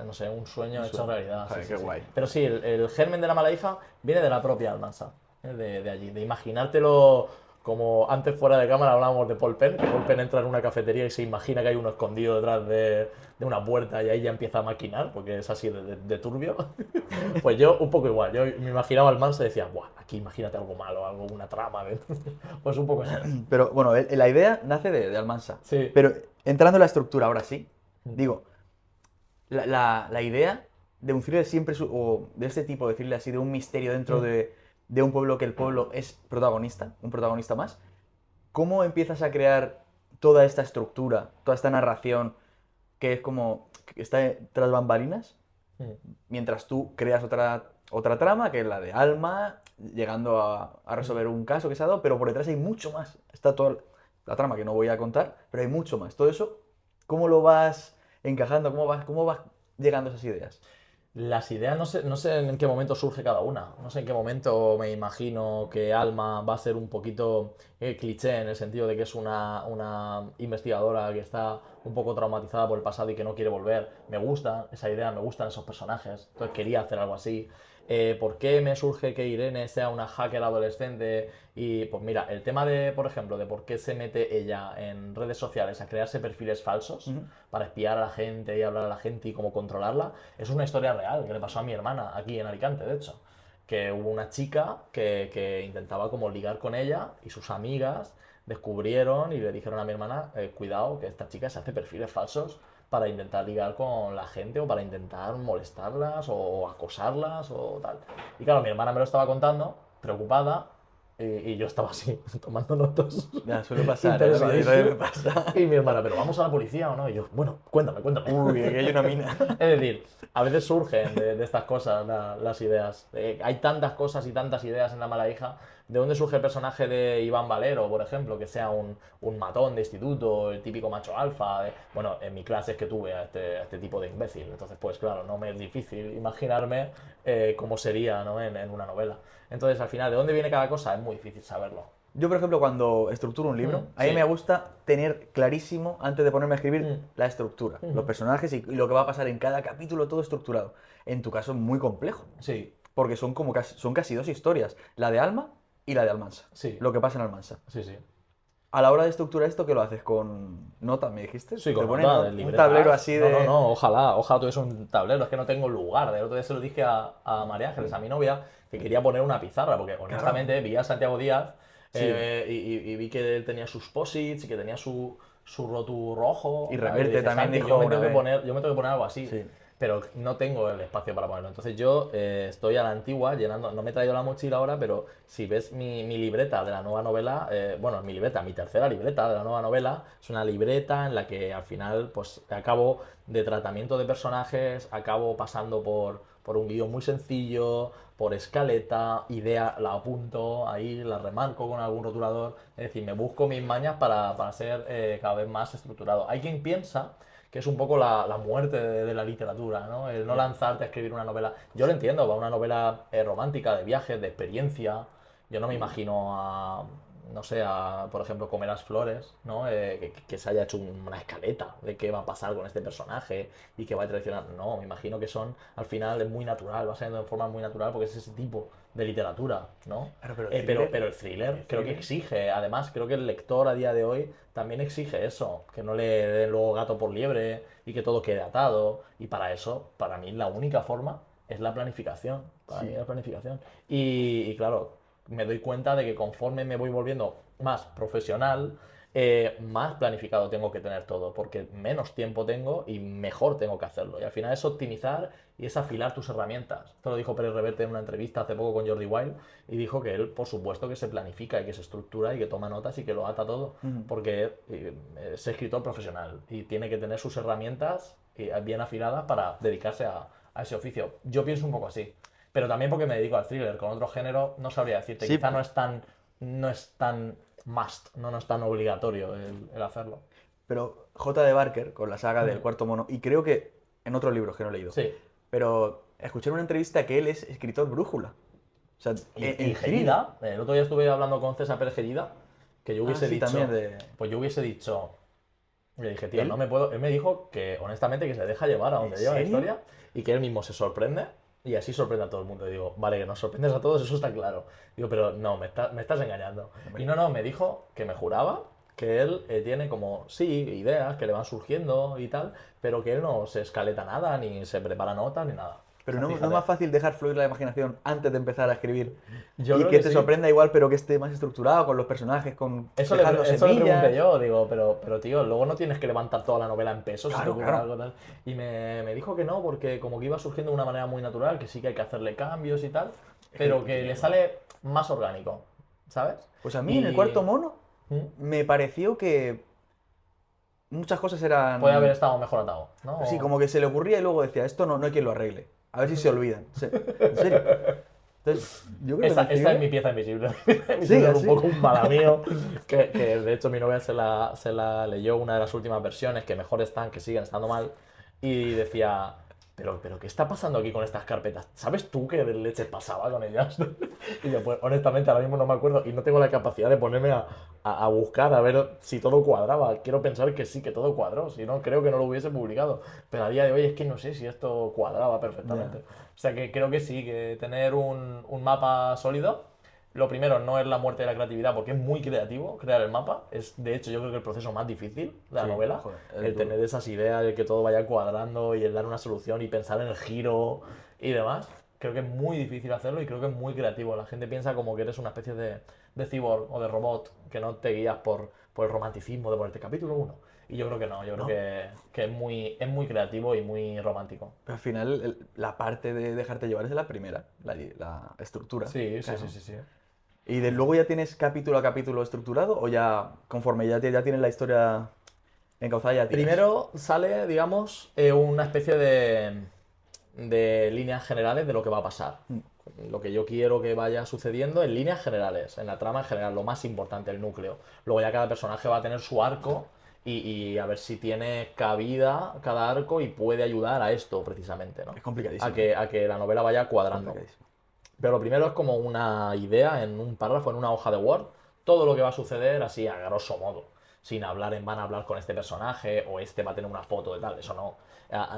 no sé, un sueño hecho realidad. Joder, sí, qué sí, sí. guay. Pero sí, el germen de La mala hija viene de la propia Almansa, de allí, de imaginártelo como antes fuera de cámara hablábamos de Paul Penn, que Paul Penn entra en una cafetería y se imagina que hay uno escondido detrás de una puerta y ahí ya empieza a maquinar, porque es así de turbio. Pues yo un poco igual, yo me imaginaba al Mansa y decía, buah, aquí imagínate algo malo, algo, una trama. Pues un poco así. Pero bueno, la idea nace de Almansa. Sí. Pero entrando en la estructura, ahora sí, digo, la idea de un thriller siempre, o de este tipo de thriller así, de un misterio dentro de un pueblo que el pueblo es protagonista, un protagonista más, ¿cómo empiezas a crear toda esta estructura, toda esta narración que es como, que está tras bambalinas, mientras tú creas otra trama, que es la de Alma, llegando a resolver un caso que se ha dado, pero por detrás hay mucho más. Está toda la trama que no voy a contar, pero hay mucho más. Todo eso, ¿cómo lo vas encajando? ¿Cómo vas llegando a esas ideas? Las ideas, no sé en qué momento surge cada una. No sé en qué momento me imagino que Alma va a ser un poquito cliché en el sentido de que es una investigadora que está un poco traumatizada por el pasado y que no quiere volver. Me gusta esa idea, me gustan esos personajes. Entonces quería hacer algo así. ¿Por qué me surge que Irene sea una hacker adolescente? Y pues mira, el tema de, por ejemplo, de por qué se mete ella en redes sociales a crearse perfiles falsos para espiar a la gente y hablar a la gente y cómo controlarla, es una historia real que le pasó a mi hermana aquí en Alicante, de hecho. Que hubo una chica que intentaba como ligar con ella y sus amigas descubrieron y le dijeron a mi hermana, cuidado, que esta chica se hace perfiles falsos para intentar ligar con la gente o para intentar molestarlas o acosarlas o tal. Y claro, mi hermana me lo estaba contando, preocupada, y yo estaba así, tomando notas. Ya, suele pasar, ¿eh? Me pasa. Y mi hermana, ¿pero vamos a la policía o no? Y yo, bueno, cuéntame. Uy, aquí hay una mina. Es decir, a veces surgen de estas cosas las ideas. Hay tantas cosas y tantas ideas en La mala hija. ¿De dónde surge el personaje de Iván Valero, por ejemplo? Que sea un matón de instituto, el típico macho alfa. Bueno, en mi clase es que tuve a este tipo de imbécil. Entonces, pues claro, no me es difícil imaginarme cómo sería, ¿no? en una novela. Entonces, al final, ¿de dónde viene cada cosa? Es muy difícil saberlo. Yo, por ejemplo, cuando estructuro un libro, a mí Sí. me gusta tener clarísimo, antes de ponerme a escribir, la estructura, los personajes y lo que va a pasar en cada capítulo, todo estructurado. En tu caso es muy complejo, Sí, porque son casi dos historias, la de Alma y la de Almansa, Sí. lo que pasa en Almansa. sí. A la hora de estructurar esto, ¿qué lo haces? ¿Con nota, me dijiste? Sí, ¿Te con pones nota de un libretas. tablero así de...? No, ojalá tuviese un tablero, es que no tengo lugar. El otro día se lo dije a María Ángeles, a mi novia, que quería poner una pizarra, porque honestamente vi a Santiago Díaz Sí. y vi que él tenía sus posits y que tenía su rotu rojo. Y ¿sabes? Reverte dije, también "Santi, dijo yo me una tengo que vez". poner, yo me tengo que poner algo así. Sí. Pero no tengo el espacio para ponerlo. Entonces yo estoy a la antigua, llenando, no me he traído la mochila ahora, pero si ves mi libreta de la nueva novela, bueno, mi tercera libreta de la nueva novela, es una libreta en la que al final pues acabo de tratamiento de personajes, acabo pasando por un guión muy sencillo, por escaleta, idea, la apunto ahí, la remarco con algún rotulador, es decir, me busco mis mañas para ser cada vez más estructurado. Hay quien piensa que es un poco la muerte de la literatura, ¿no? El no lanzarte a escribir una novela. Yo lo entiendo, para una novela romántica, de viajes, de experiencia. Yo no me imagino no sé, por ejemplo, Comerás Flores, ¿no? Que se haya hecho una escaleta de qué va a pasar con este personaje y que va a traicionar. No, me imagino que al final es muy natural, va saliendo de forma muy natural porque es ese tipo de literatura, ¿no? Claro, pero Pero el thriller creo que exige, además creo que el lector a día de hoy también exige eso, que no le den luego gato por liebre y que todo quede atado. Y para eso, para mí la única forma es la planificación. Para mí la planificación. Y claro, me doy cuenta de que conforme me voy volviendo más profesional, más planificado tengo que tener todo, porque menos tiempo tengo y mejor tengo que hacerlo. Y al final es optimizar y es afilar tus herramientas. Esto lo dijo Pérez Reverte en una entrevista hace poco con Jordi Wild y dijo que él, por supuesto, que se planifica y que se estructura y que toma notas y que lo ata todo, porque es escritor profesional y tiene que tener sus herramientas bien afiladas para dedicarse a ese oficio. Yo pienso un poco así. Pero también porque me dedico al thriller, con otro género no sabría decirte, Sí. quizá no es tan must, no es tan obligatorio el hacerlo. Pero J.D. Barker, con la saga del Cuarto Mono, y creo que en otros libros que no he leído, Sí. pero escuché en una entrevista que él es escritor brújula. O sea, Y Gellida, el otro día estuve hablando con César Pérez Gellida, que yo hubiese sí, dicho, también pues yo hubiese dicho, le dije, tío, ¿Él? no me puedo, él me dijo que honestamente que se deja llevar a donde ¿En lleva la serio? historia y que él mismo se sorprende y así sorprende a todo el mundo. Y digo, vale, que nos sorprendes a todos, eso está claro. Digo, pero no, me estás engañando. Y no, me dijo que me juraba que él tiene como, sí, ideas que le van surgiendo y tal, pero que él no se escaleta nada, ni se prepara notas, ni nada. Pero O sea, no es fíjate. más fácil dejar fluir la imaginación antes de empezar a escribir Yo y creo que que te sí. sorprenda igual, pero que esté más estructurado con los personajes, con Eso le dejando pregunté semillas. yo, digo, pero tío, luego no tienes que levantar toda la novela en pesos si te Claro, ocurre claro. algo tal. Y me dijo que no, porque como que iba surgiendo de una manera muy natural, que sí que hay que hacerle cambios y tal, pero que le sale más orgánico, ¿sabes? Pues a mí en el Cuarto Mono me pareció que muchas cosas eran... Puede haber estado mejor atado, ¿no? Sí, como que se le ocurría y luego decía, esto no hay quien lo arregle. a ver si se olvidan. En serio. Entonces, yo creo Esta que es mi pieza invisible. Es así. un poco un mala mío. Que de hecho mi novia se la leyó una de las últimas versiones, que mejor están, que siguen estando mal. Y decía, pero ¿qué está pasando aquí con estas carpetas? ¿Sabes tú qué leche pasaba con ellas? Y yo, pues honestamente ahora mismo no me acuerdo y no tengo la capacidad de ponerme a buscar a ver si todo cuadraba. Quiero pensar que sí, que todo cuadró. Si no, creo que no lo hubiese publicado. Pero a día de hoy es que no sé si esto cuadraba perfectamente. O sea que creo que sí, que tener un mapa sólido. Lo primero no es la muerte de la creatividad, porque es muy creativo crear el mapa. Es, de hecho, yo creo que el proceso más difícil de la Sí, novela. joder, es El duro. tener esas ideas, el que todo vaya cuadrando y el dar una solución y pensar en el giro y demás. Creo que es muy difícil hacerlo y creo que es muy creativo. La gente piensa como que eres una especie de cyborg o de robot, que no te guías por el romanticismo de ponerte capítulo 1. Y yo creo que no, yo creo ¿No? que es muy creativo y muy romántico. Pero al final, la parte de dejarte llevar es la primera, la estructura. Sí, sí, Claro. sí, sí, sí. ¿Y de luego ya tienes capítulo a capítulo estructurado o ya conforme ya tienes la historia encauzada ya tiras? Primero sale, digamos, una especie de líneas generales de lo que va a pasar. Mm. Lo que yo quiero que vaya sucediendo en líneas generales, en la trama en general, lo más importante, el núcleo. Luego ya cada personaje va a tener su arco y a ver si tiene cabida cada arco y puede ayudar a esto precisamente, ¿no? Es complicadísimo. A que la novela vaya cuadrando. Complicadísimo. Pero lo primero es como una idea en un párrafo, en una hoja de Word, todo lo que va a suceder así a grosso modo. Sin hablar en van a hablar con este personaje o este va a tener una foto de tal, eso no.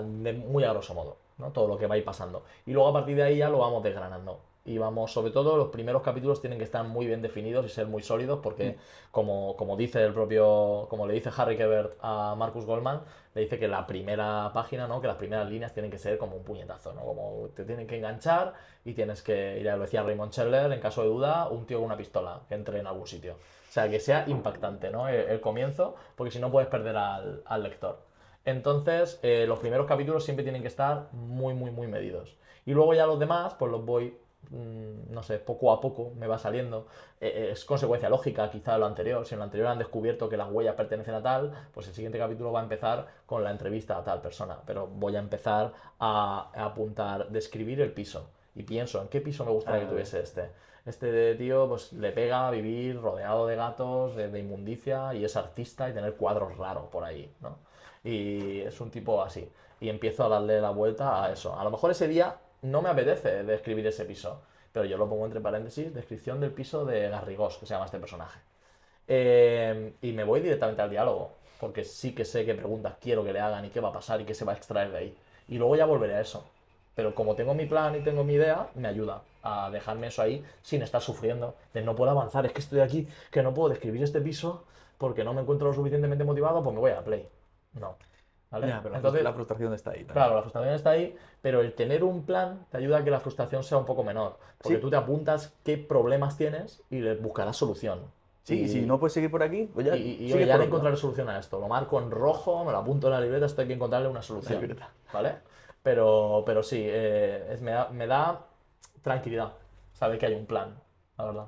Muy a grosso modo, ¿no? Todo lo que va a ir pasando. Y luego a partir de ahí ya lo vamos desgranando. Y vamos, sobre todo los primeros capítulos tienen que estar muy bien definidos y ser muy sólidos porque, como dice el propio, como le dice Harry Quebert a Marcus Goldman, le dice que la primera página, ¿no? Que las primeras líneas tienen que ser como un puñetazo, ¿no? Como te tienen que enganchar y tienes que, ya lo decía Raymond Chandler, en caso de duda, un tío con una pistola que entre en algún sitio. O sea, que sea impactante, ¿no? El comienzo, porque si no puedes perder al lector. Entonces, los primeros capítulos siempre tienen que estar muy, muy, muy medidos. Y luego ya los demás, pues los voy, no sé, poco a poco me va saliendo. Es consecuencia lógica quizá de lo anterior. Si en lo anterior han descubierto que las huellas pertenecen a tal, pues el siguiente capítulo va a empezar con la entrevista a tal persona. Pero voy a empezar a apuntar, describir el piso. Y pienso, ¿en qué piso me gustaría que tuviese este? Este tío pues le pega a vivir rodeado de gatos, de inmundicia, y es artista y tener cuadros raros por ahí, ¿no? Y es un tipo así. Y empiezo a darle la vuelta a eso. A lo mejor ese día no me apetece describir ese piso, pero yo lo pongo entre paréntesis, descripción del piso de Garrigós, que se llama este personaje. Y me voy directamente al diálogo, porque sí que sé qué preguntas quiero que le hagan y qué va a pasar y qué se va a extraer de ahí. Y luego ya volveré a eso. Pero como tengo mi plan y tengo mi idea, me ayuda a dejarme eso ahí sin estar sufriendo. De no puedo avanzar, es que estoy aquí, que no puedo describir este piso porque no me encuentro lo suficientemente motivado, pues me voy a la Play. No. ¿Vale? Ya, pero Entonces, la frustración está ahí también. claro, la frustración está ahí, pero el tener un plan te ayuda a que la frustración sea un poco menor. Porque Sí. tú te apuntas qué problemas tienes y le buscarás solución. Sí, y si no puedes seguir por aquí, pues ya Y sigues oye, ya por le otro encontraré solución a esto. Lo marco en rojo, me lo apunto en la libreta, esto hay que encontrarle una solución. libreta. ¿Vale? Pero sí, me da tranquilidad saber que hay un plan, la verdad.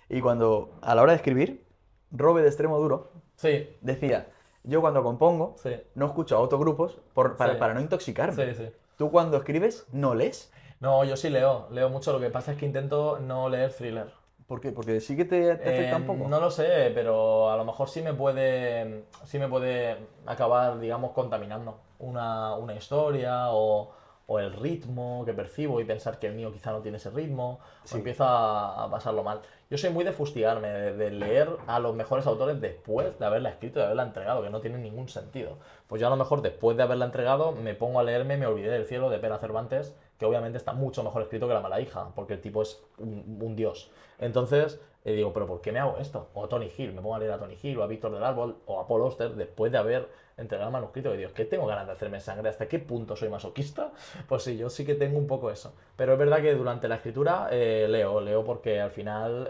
Y cuando, a la hora de escribir, Robe de Extremo Duro Sí, decía, yo cuando compongo sí, no escucho a autogrupos Sí. para no intoxicarme. sí, sí. Tú cuando escribes no lees. No, yo sí leo mucho. Lo que pasa es que intento no leer thriller. ¿Por qué? Porque sí que te afecta un poco. No lo sé, pero a lo mejor sí me puede acabar, digamos, contaminando una historia o el ritmo que percibo y pensar que el mío quizá no tiene ese ritmo, o empiezo a pasarlo mal. Yo soy muy de fustigarme, de leer a los mejores autores después de haberla escrito, de haberla entregado, que no tiene ningún sentido. Pues yo a lo mejor después de haberla entregado me pongo a leerme Me olvidé del cielo de Pera Cervantes, que obviamente está mucho mejor escrito que La mala hija, porque el tipo es un dios. Entonces digo, ¿pero por qué me hago esto? O a Tony Hill, me pongo a leer a Tony Hill o a Víctor del Árbol o a Paul Auster después de haber entregado el manuscrito. Y digo, ¿qué tengo ganas de hacerme sangre? ¿Hasta qué punto soy masoquista? Pues sí, yo sí que tengo un poco eso. Pero es verdad que durante la escritura leo porque al final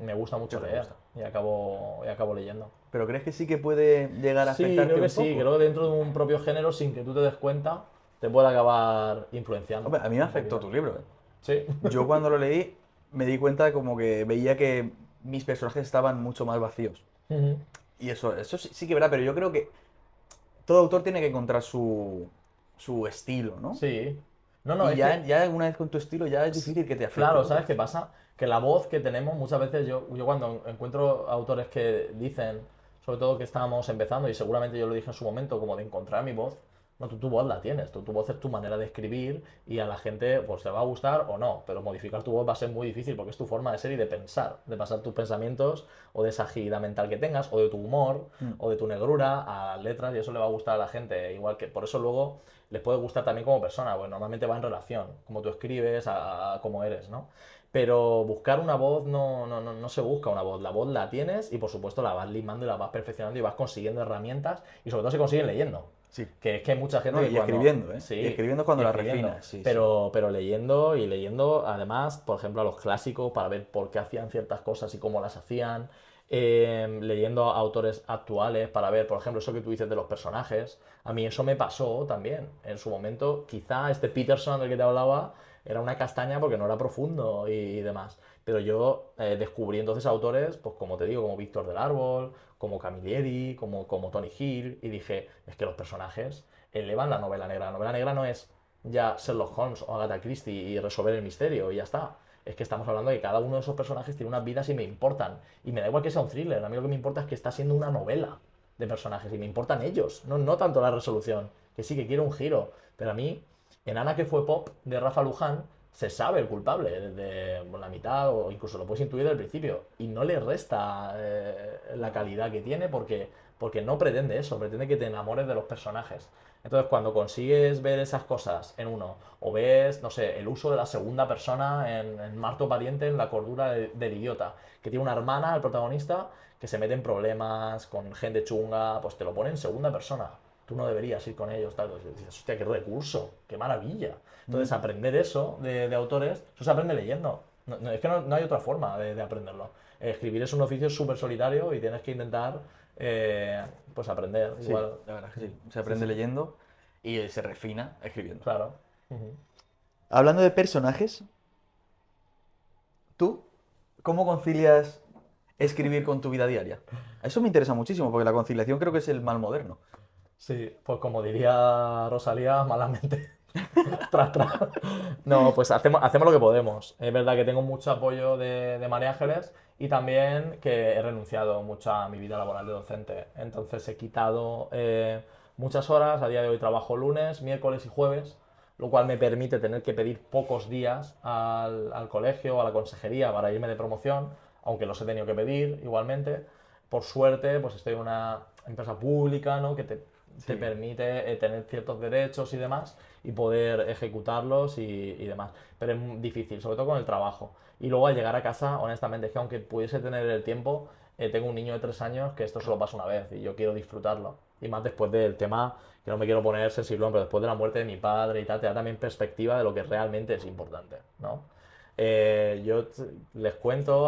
me gusta mucho ¿Qué te leer gusta? y acabo leyendo. ¿Pero crees que sí que puede llegar a Sí, afectarte creo que un sí, poco? creo que dentro de un propio género, sin que tú te des cuenta, te puede acabar influenciando. Hombre, a mí me un afectó poquito. tu libro, ¿eh? Sí. Yo cuando lo leí me di cuenta como que veía que mis personajes estaban mucho más vacíos. Ujú. Y eso sí que es verdad, pero yo creo que todo autor tiene que encontrar su estilo, ¿no? Sí. No, no, Y es ya, que, ya una vez con tu estilo ya es difícil que te afecte. claro, Luego. ¿sabes qué pasa? Que la voz que tenemos muchas veces, yo cuando encuentro autores que dicen, sobre todo que estábamos empezando, y seguramente yo lo dije en su momento, como de encontrar mi voz, no, tú tu voz la tienes, tú, tu voz es tu manera de escribir y a la gente pues le va a gustar o no, pero modificar tu voz va a ser muy difícil porque es tu forma de ser y de pensar, de pasar tus pensamientos o de esa agilidad mental que tengas, o de tu humor, Mm. o de tu negrura a las letras, y eso le va a gustar a la gente, igual que por eso luego les puede gustar también como persona, pues normalmente va en relación, como tú escribes, a cómo eres, ¿no? Pero buscar una voz no se busca una voz, la voz la tienes y por supuesto la vas limando y la vas perfeccionando y vas consiguiendo herramientas y sobre todo se consiguen leyendo. Sí. Que es que hay mucha gente No, que y cuando... escribiendo, ¿eh? Sí, Y escribiendo es cuando y la escribiendo. refinas, sí, sí. Pero leyendo y leyendo, además, por ejemplo, a los clásicos para ver por qué hacían ciertas cosas y cómo las hacían. Leyendo a autores actuales para ver, por ejemplo, eso que tú dices de los personajes. A mí eso me pasó también. En su momento, quizá este Peterson del que te hablaba era una castaña porque no era profundo y demás. Pero yo descubrí entonces autores, pues como te digo, como Víctor del Árbol, como Camilleri, como Tony Hill, y dije, es que los personajes elevan la novela negra. La novela negra no es ya Sherlock Holmes o Agatha Christie y resolver el misterio y ya está. Es que estamos hablando de que cada uno de esos personajes tiene unas vidas y me importan. Y me da igual que sea un thriller, a mí lo que me importa es que está siendo una novela de personajes y me importan ellos, no tanto la resolución, que sí que quiero un giro, pero a mí, en Ana que fue pop de Rafa Luján, se sabe el culpable desde la mitad o incluso lo puedes intuir del principio y no le resta la calidad que tiene porque no pretende eso, pretende que te enamores de los personajes. Entonces, cuando consigues ver esas cosas en uno, o ves, no sé, el uso de la segunda persona en Marto Pariente, en La cordura del idiota, que tiene una hermana, el protagonista, que se mete en problemas con gente chunga, pues te lo pone en segunda persona. Tú no deberías ir con ellos, tal. Pues dices, hostia, qué recurso, qué maravilla. Entonces, Mm. aprender eso de autores, eso se aprende leyendo. Es que no hay otra forma de aprenderlo. Escribir es un oficio súper solitario y tienes que intentar pues aprender. Sí, Igual, la verdad es que sí. Se aprende leyendo y se refina escribiendo. claro. Ujú. Hablando de personajes, ¿tú cómo concilias escribir con tu vida diaria? Eso me interesa muchísimo, porque la conciliación creo que es el mal moderno. Sí, pues como diría Rosalía, malamente. Tras, tras. No, pues hacemos lo que podemos. Es verdad que tengo mucho apoyo de María Ángeles y también que he renunciado mucho a mi vida laboral de docente. Entonces he quitado muchas horas. A día de hoy trabajo lunes, miércoles y jueves, lo cual me permite tener que pedir pocos días al colegio, a la consejería para irme de promoción, aunque los he tenido que pedir igualmente. Por suerte, pues estoy en una empresa pública, ¿no? Que te Sí. permite tener ciertos derechos y demás y poder ejecutarlos y demás. Pero es muy difícil, sobre todo con el trabajo. Y luego al llegar a casa, honestamente, es que aunque pudiese tener el tiempo, tengo un niño de 3 años que esto solo pasa una vez y yo quiero disfrutarlo. Y más después del tema, que no me quiero poner sensible, pero después de la muerte de mi padre y tal, te da también perspectiva de lo que realmente es importante, ¿no? Les cuento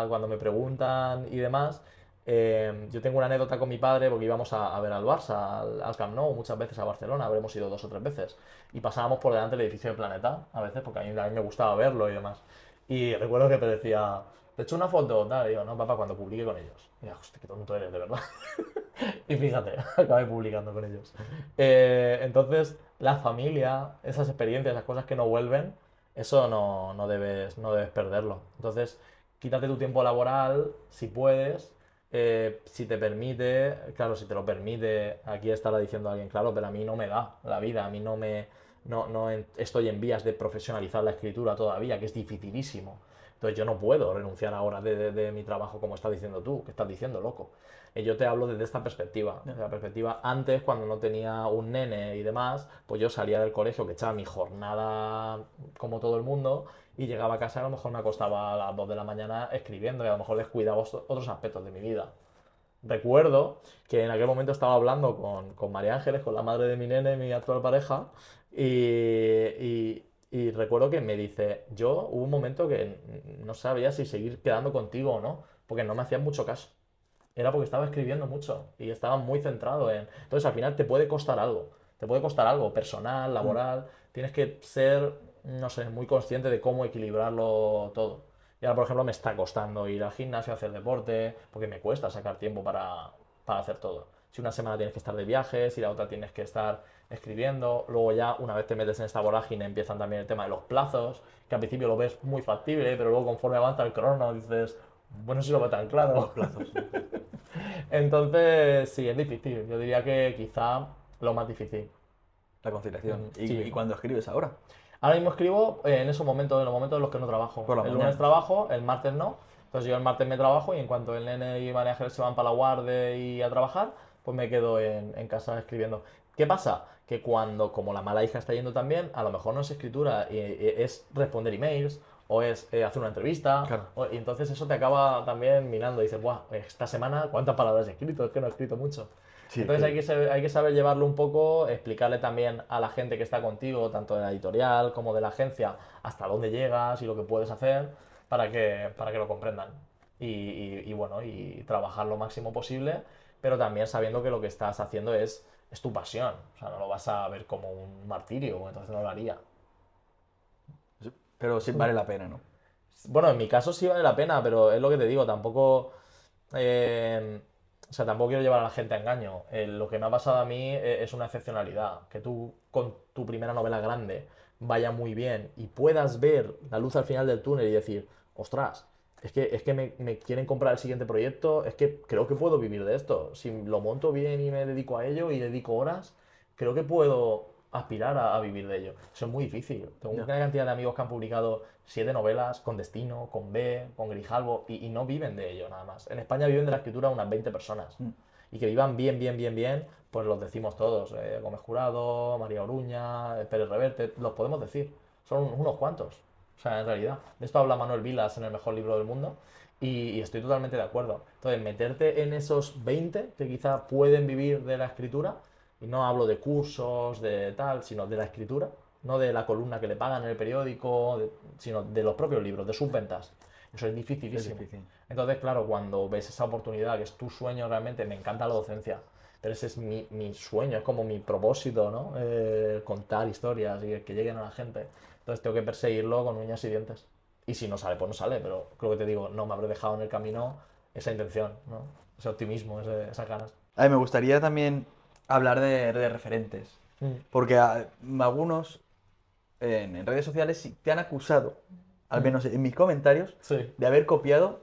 cuando me preguntan y demás. Yo tengo una anécdota con mi padre porque íbamos a ver al Barça, al Camp Nou, muchas veces a Barcelona, habremos ido 2 o 3 veces. Y pasábamos por delante del edificio de Planeta, a veces, porque a mí me gustaba verlo y demás. Y recuerdo que te decía, ¿te echo una foto? Tal, y digo, no, papá, cuando publique con ellos. Y digo, hostia, qué tonto eres, de verdad. Y fíjate, acabé publicando con ellos. Entonces, la familia, esas experiencias, las cosas que no vuelven, eso no debes perderlo. Entonces, quítate tu tiempo laboral, si puedes, si te permite, claro, si te lo permite, aquí estará diciendo alguien, claro, pero a mí no me da la vida, a mí no estoy en vías de profesionalizar la escritura todavía, que es dificilísimo. Entonces yo no puedo renunciar ahora de mi trabajo como estás diciendo tú, que estás diciendo, loco. Yo te hablo desde esta perspectiva. Desde la perspectiva antes, cuando no tenía un nene y demás, pues yo salía del colegio, que echaba mi jornada como todo el mundo, y llegaba a casa y a lo mejor me acostaba a las 2 de la mañana escribiendo y a lo mejor descuidaba otros aspectos de mi vida. Recuerdo que en aquel momento estaba hablando con María Ángeles, con la madre de mi nene, mi actual pareja, y recuerdo que me dice, yo hubo un momento que no sabía si seguir quedando contigo o no, porque no me hacían mucho caso. Era porque estaba escribiendo mucho y estaba muy centrado en... Entonces al final te puede costar algo personal, Mm. laboral, tienes que ser, no sé, muy consciente de cómo equilibrarlo todo. Y ahora, por ejemplo, me está costando ir al gimnasio a hacer deporte, porque me cuesta sacar tiempo para hacer todo. si una semana tienes que estar de viaje, si la otra tienes que estar escribiendo. Luego ya, una vez te metes en esta vorágine, empiezan también el tema de los plazos, que al principio lo ves muy factible, pero luego conforme avanza el crono dices, bueno, si lo veo tan claro. Los plazos. Entonces, sí, es difícil. Yo diría que quizá lo más difícil. La conciliación. ¿Y, Sí. y cuándo escribes ahora? Ahora mismo escribo en esos momentos, en los momentos en los que no trabajo. Por la El mañana. lunes trabajo, el martes no. Entonces yo el martes me trabajo y en cuanto el nene y María Ángeles se van para la guardia y a trabajar, pues me quedo en casa escribiendo. ¿Qué pasa? Que cuando, como la mala hija está yendo también, a lo mejor no es escritura, es responder emails o es hacer una entrevista. Claro. Y entonces eso te acaba también minando. Dices, Buah, esta semana, ¿cuántas palabras he escrito? Es que no he escrito mucho. Sí, Entonces sí. hay que saber llevarlo un poco, explicarle también a la gente que está contigo, tanto de la editorial como de la agencia, hasta dónde llegas y lo que puedes hacer para que lo comprendan. Y bueno, y trabajar lo máximo posible, pero también sabiendo que lo que estás haciendo es tu pasión. O sea, no lo vas a ver como un martirio, entonces no lo haría. Pero sí vale la pena, ¿no? Bueno, en mi caso sí vale la pena, pero es lo que te digo, tampoco. eh, o sea, tampoco quiero llevar a la gente a engaño. Lo que me ha pasado a mí es una excepcionalidad. Que tú, con tu primera novela grande, vaya muy bien y puedas ver la luz al final del túnel y decir, ostras, es que me quieren comprar el siguiente proyecto, es que creo que puedo vivir de esto. Si lo monto bien y me dedico a ello y dedico horas, creo que puedo aspirar a vivir de ello. Eso es muy difícil. Tengo Ya. una cantidad de amigos que han publicado 7 novelas con Destino, con B, con Grijalbo y no viven de ello nada más. En España viven de la escritura unas 20 personas. Y que vivan bien, bien, bien, bien, pues los decimos todos. Gómez Jurado, María Oruña, Pérez Reverte, los podemos decir. Son unos cuantos. O sea, en realidad. De esto habla Manuel Vilas en el mejor libro del mundo. Y estoy totalmente de acuerdo. Entonces, meterte en esos 20 que quizá pueden vivir de la escritura, y no hablo de cursos, de tal, sino de la escritura, no de la columna que le pagan en el periódico, sino de los propios libros, de sus ventas. Eso es dificilísimo. Es difícil. Entonces, claro, cuando ves esa oportunidad, que es tu sueño realmente, me encanta la docencia, pero ese es mi sueño, es como mi propósito, ¿no? Contar historias y que lleguen a la gente. Entonces tengo que perseguirlo con uñas y dientes. Y si no sale, pues no sale, pero creo que te digo, no me habré dejado en el camino esa intención, ¿no? Ese optimismo, esas ganas. A mí me gustaría también hablar de referentes. Porque algunos en redes sociales sí te han acusado, al menos en mis comentarios, Sí, de haber copiado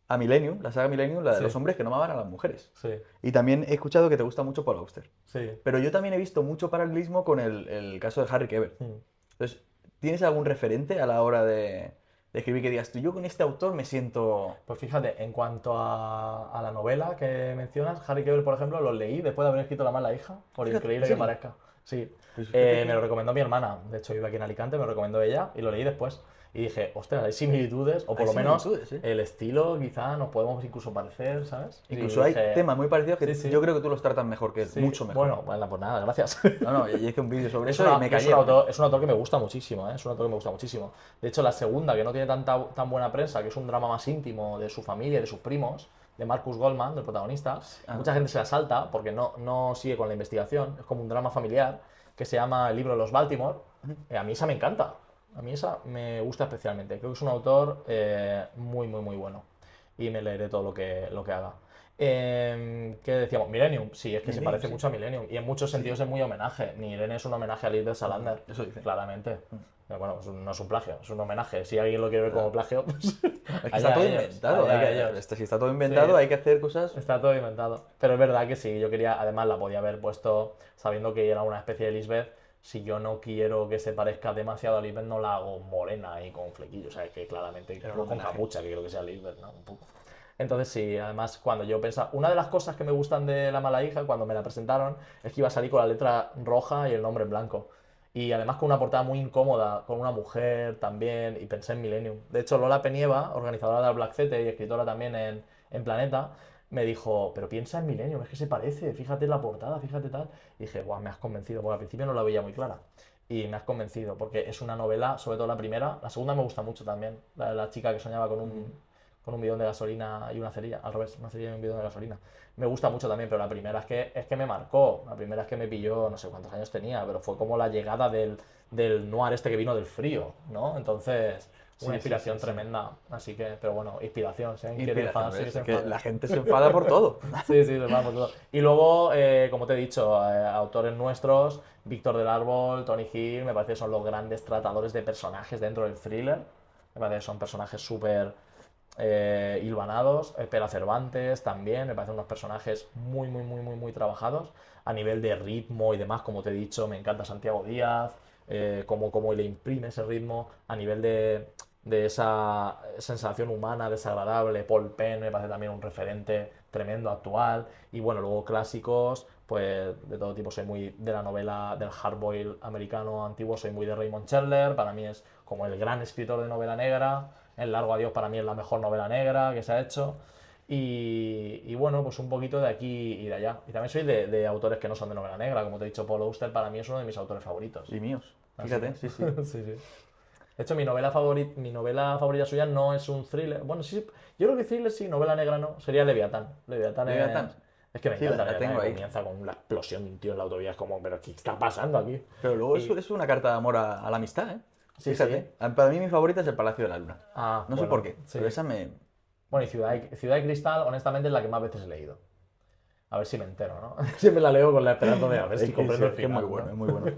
a Millennium, la saga Millennium, la de Sí. los hombres que no amaban a las mujeres. sí, Y también he escuchado que te gusta mucho Paul Auster. sí. Pero yo también he visto mucho paralelismo con el caso de Harry Quebert. Entonces, ¿tienes algún referente a la hora de escribir que digas tú, yo con este autor me siento... Pues fíjate, en cuanto a la novela que mencionas, Harry Quebert, por ejemplo, lo leí después de haber escrito La mala hija, por Fíjate, increíble ¿en que serio? parezca. Sí. Pues fíjate que- Me lo recomendó mi hermana, de hecho vive aquí en Alicante, me lo recomendó ella y lo leí después. Y dije, ostras, hay similitudes, o por Hay lo menos similitudes, ¿eh? el estilo quizá nos podemos incluso parecer, ¿sabes? Y Incluso hay dije, temas muy parecidos que sí, sí. yo creo que tú los tratas mejor que él, sí, mucho mejor. Bueno, pues nada, gracias. No, no, y hice un vídeo sobre Es, eso y una- me es caí. un autor, es un autor que me gusta muchísimo, ¿eh? Es un autor que me gusta muchísimo. De hecho, la segunda, que no tiene tan buena prensa, que es un drama más íntimo de su familia y de sus primos, de Marcus Goldman, del protagonista, Ah. mucha gente se la salta porque no sigue con la investigación, es como un drama familiar, que se llama El libro de los Baltimore. A mí esa me encanta, a mí esa me gusta especialmente. Creo que es un autor muy, muy, muy bueno. Y me leeré todo lo que haga. ¿Qué decíamos? Millennium, sí, es que se Millennium, parece sí. mucho a Millennium. Y en muchos sentidos es muy homenaje. Ni Irene es un homenaje a Lisbeth Salander. Eso dice. Claramente. Pero bueno, no es un plagio, es un homenaje. Si alguien lo quiere ver como plagio, pues. Es que allá está todo ellos, inventado. allá hay que- ellos. si está todo inventado, Sí. hay que hacer cosas. Está todo inventado. Pero es verdad que sí, yo quería, además la podía haber puesto sabiendo que era una especie de Lisbeth. Si yo no quiero que se parezca demasiado a Lisbeth, no la hago morena y con flequillos. O sea, que claramente, Era un con homenaje. capucha, que creo que sea Lisbeth, ¿no? Un poco. Entonces sí, además cuando yo pensaba, una de las cosas que me gustan de La mala hija, cuando me la presentaron, es que iba a salir con la letra roja y el nombre en blanco. Y además con una portada muy incómoda, con una mujer también, y pensé en Millennium. De hecho, Lola Penieva, organizadora de Black Cete y escritora también en Planeta, me dijo, pero piensa en Millennium, es que se parece, fíjate la portada, fíjate tal. Y dije, guau, me has convencido, porque al principio no la veía muy clara. Y me has convencido, porque es una novela, sobre todo la primera, la segunda me gusta mucho también, la de la chica que soñaba con un bidón de gasolina y una cerilla, al revés, una cerilla y un bidón de gasolina. Me gusta mucho también, pero la primera es que me marcó, la primera es que me pilló, no sé cuántos años tenía, pero fue como la llegada del noir este que vino del frío, ¿no? Entonces, una inspiración tremenda. Así que, pero bueno, inspiración, ¿sí? Quiere Inspiración, enfadarse, ¿ves? se Es que enfada. la gente se enfada por todo. Sí, sí, nos vamos todo. Y luego, como te he dicho, autores nuestros, Víctor del Árbol, Tony Hill, me parece que son los grandes tratadores de personajes dentro del thriller. Me parece que son personajes súper hilvanados. Pera Cervantes también, me parecen unos personajes muy, muy, muy, muy, muy trabajados. A nivel de ritmo y demás, como te he dicho, me encanta Santiago Díaz, cómo le imprime ese ritmo. A nivel de esa sensación humana desagradable, Paul Penn me parece también un referente tremendo actual. Y bueno, luego clásicos, pues de todo tipo, soy muy de la novela del hardboiled americano antiguo, soy muy de Raymond Chandler, para mí es como el gran escritor de novela negra. El Largo Adiós para mí es la mejor novela negra que se ha hecho. Y bueno, pues un poquito de aquí y de allá. Y también soy de autores que no son de novela negra, como te he dicho, Paul Auster para mí es uno de mis autores favoritos. Y míos. Así Fíjate, que- sí, sí. sí, sí. De hecho, mi novela favorita suya no es un thriller. Bueno, sí, yo creo que thriller sí, novela negra no. Sería Leviatán. Leviatán Leviatán. es que me Sí, encanta la Leviatán, tengo que ahí. comienza con la explosión de un tío en la autovía. Es como, pero ¿qué está pasando aquí? Pero luego Y- es una carta de amor a la amistad, ¿eh? Sí, Fíjate. sí. Para mí mi favorita es El Palacio de la Luna. Ah, No sé bueno, por qué, sí. pero esa me... Bueno, y Ciudad de Cristal, honestamente, es la que más veces he leído. A ver si me entero, ¿no? Siempre la leo con la esperanza de a ver si comprendo el Es que es final, muy bueno, ¿no? es muy bueno.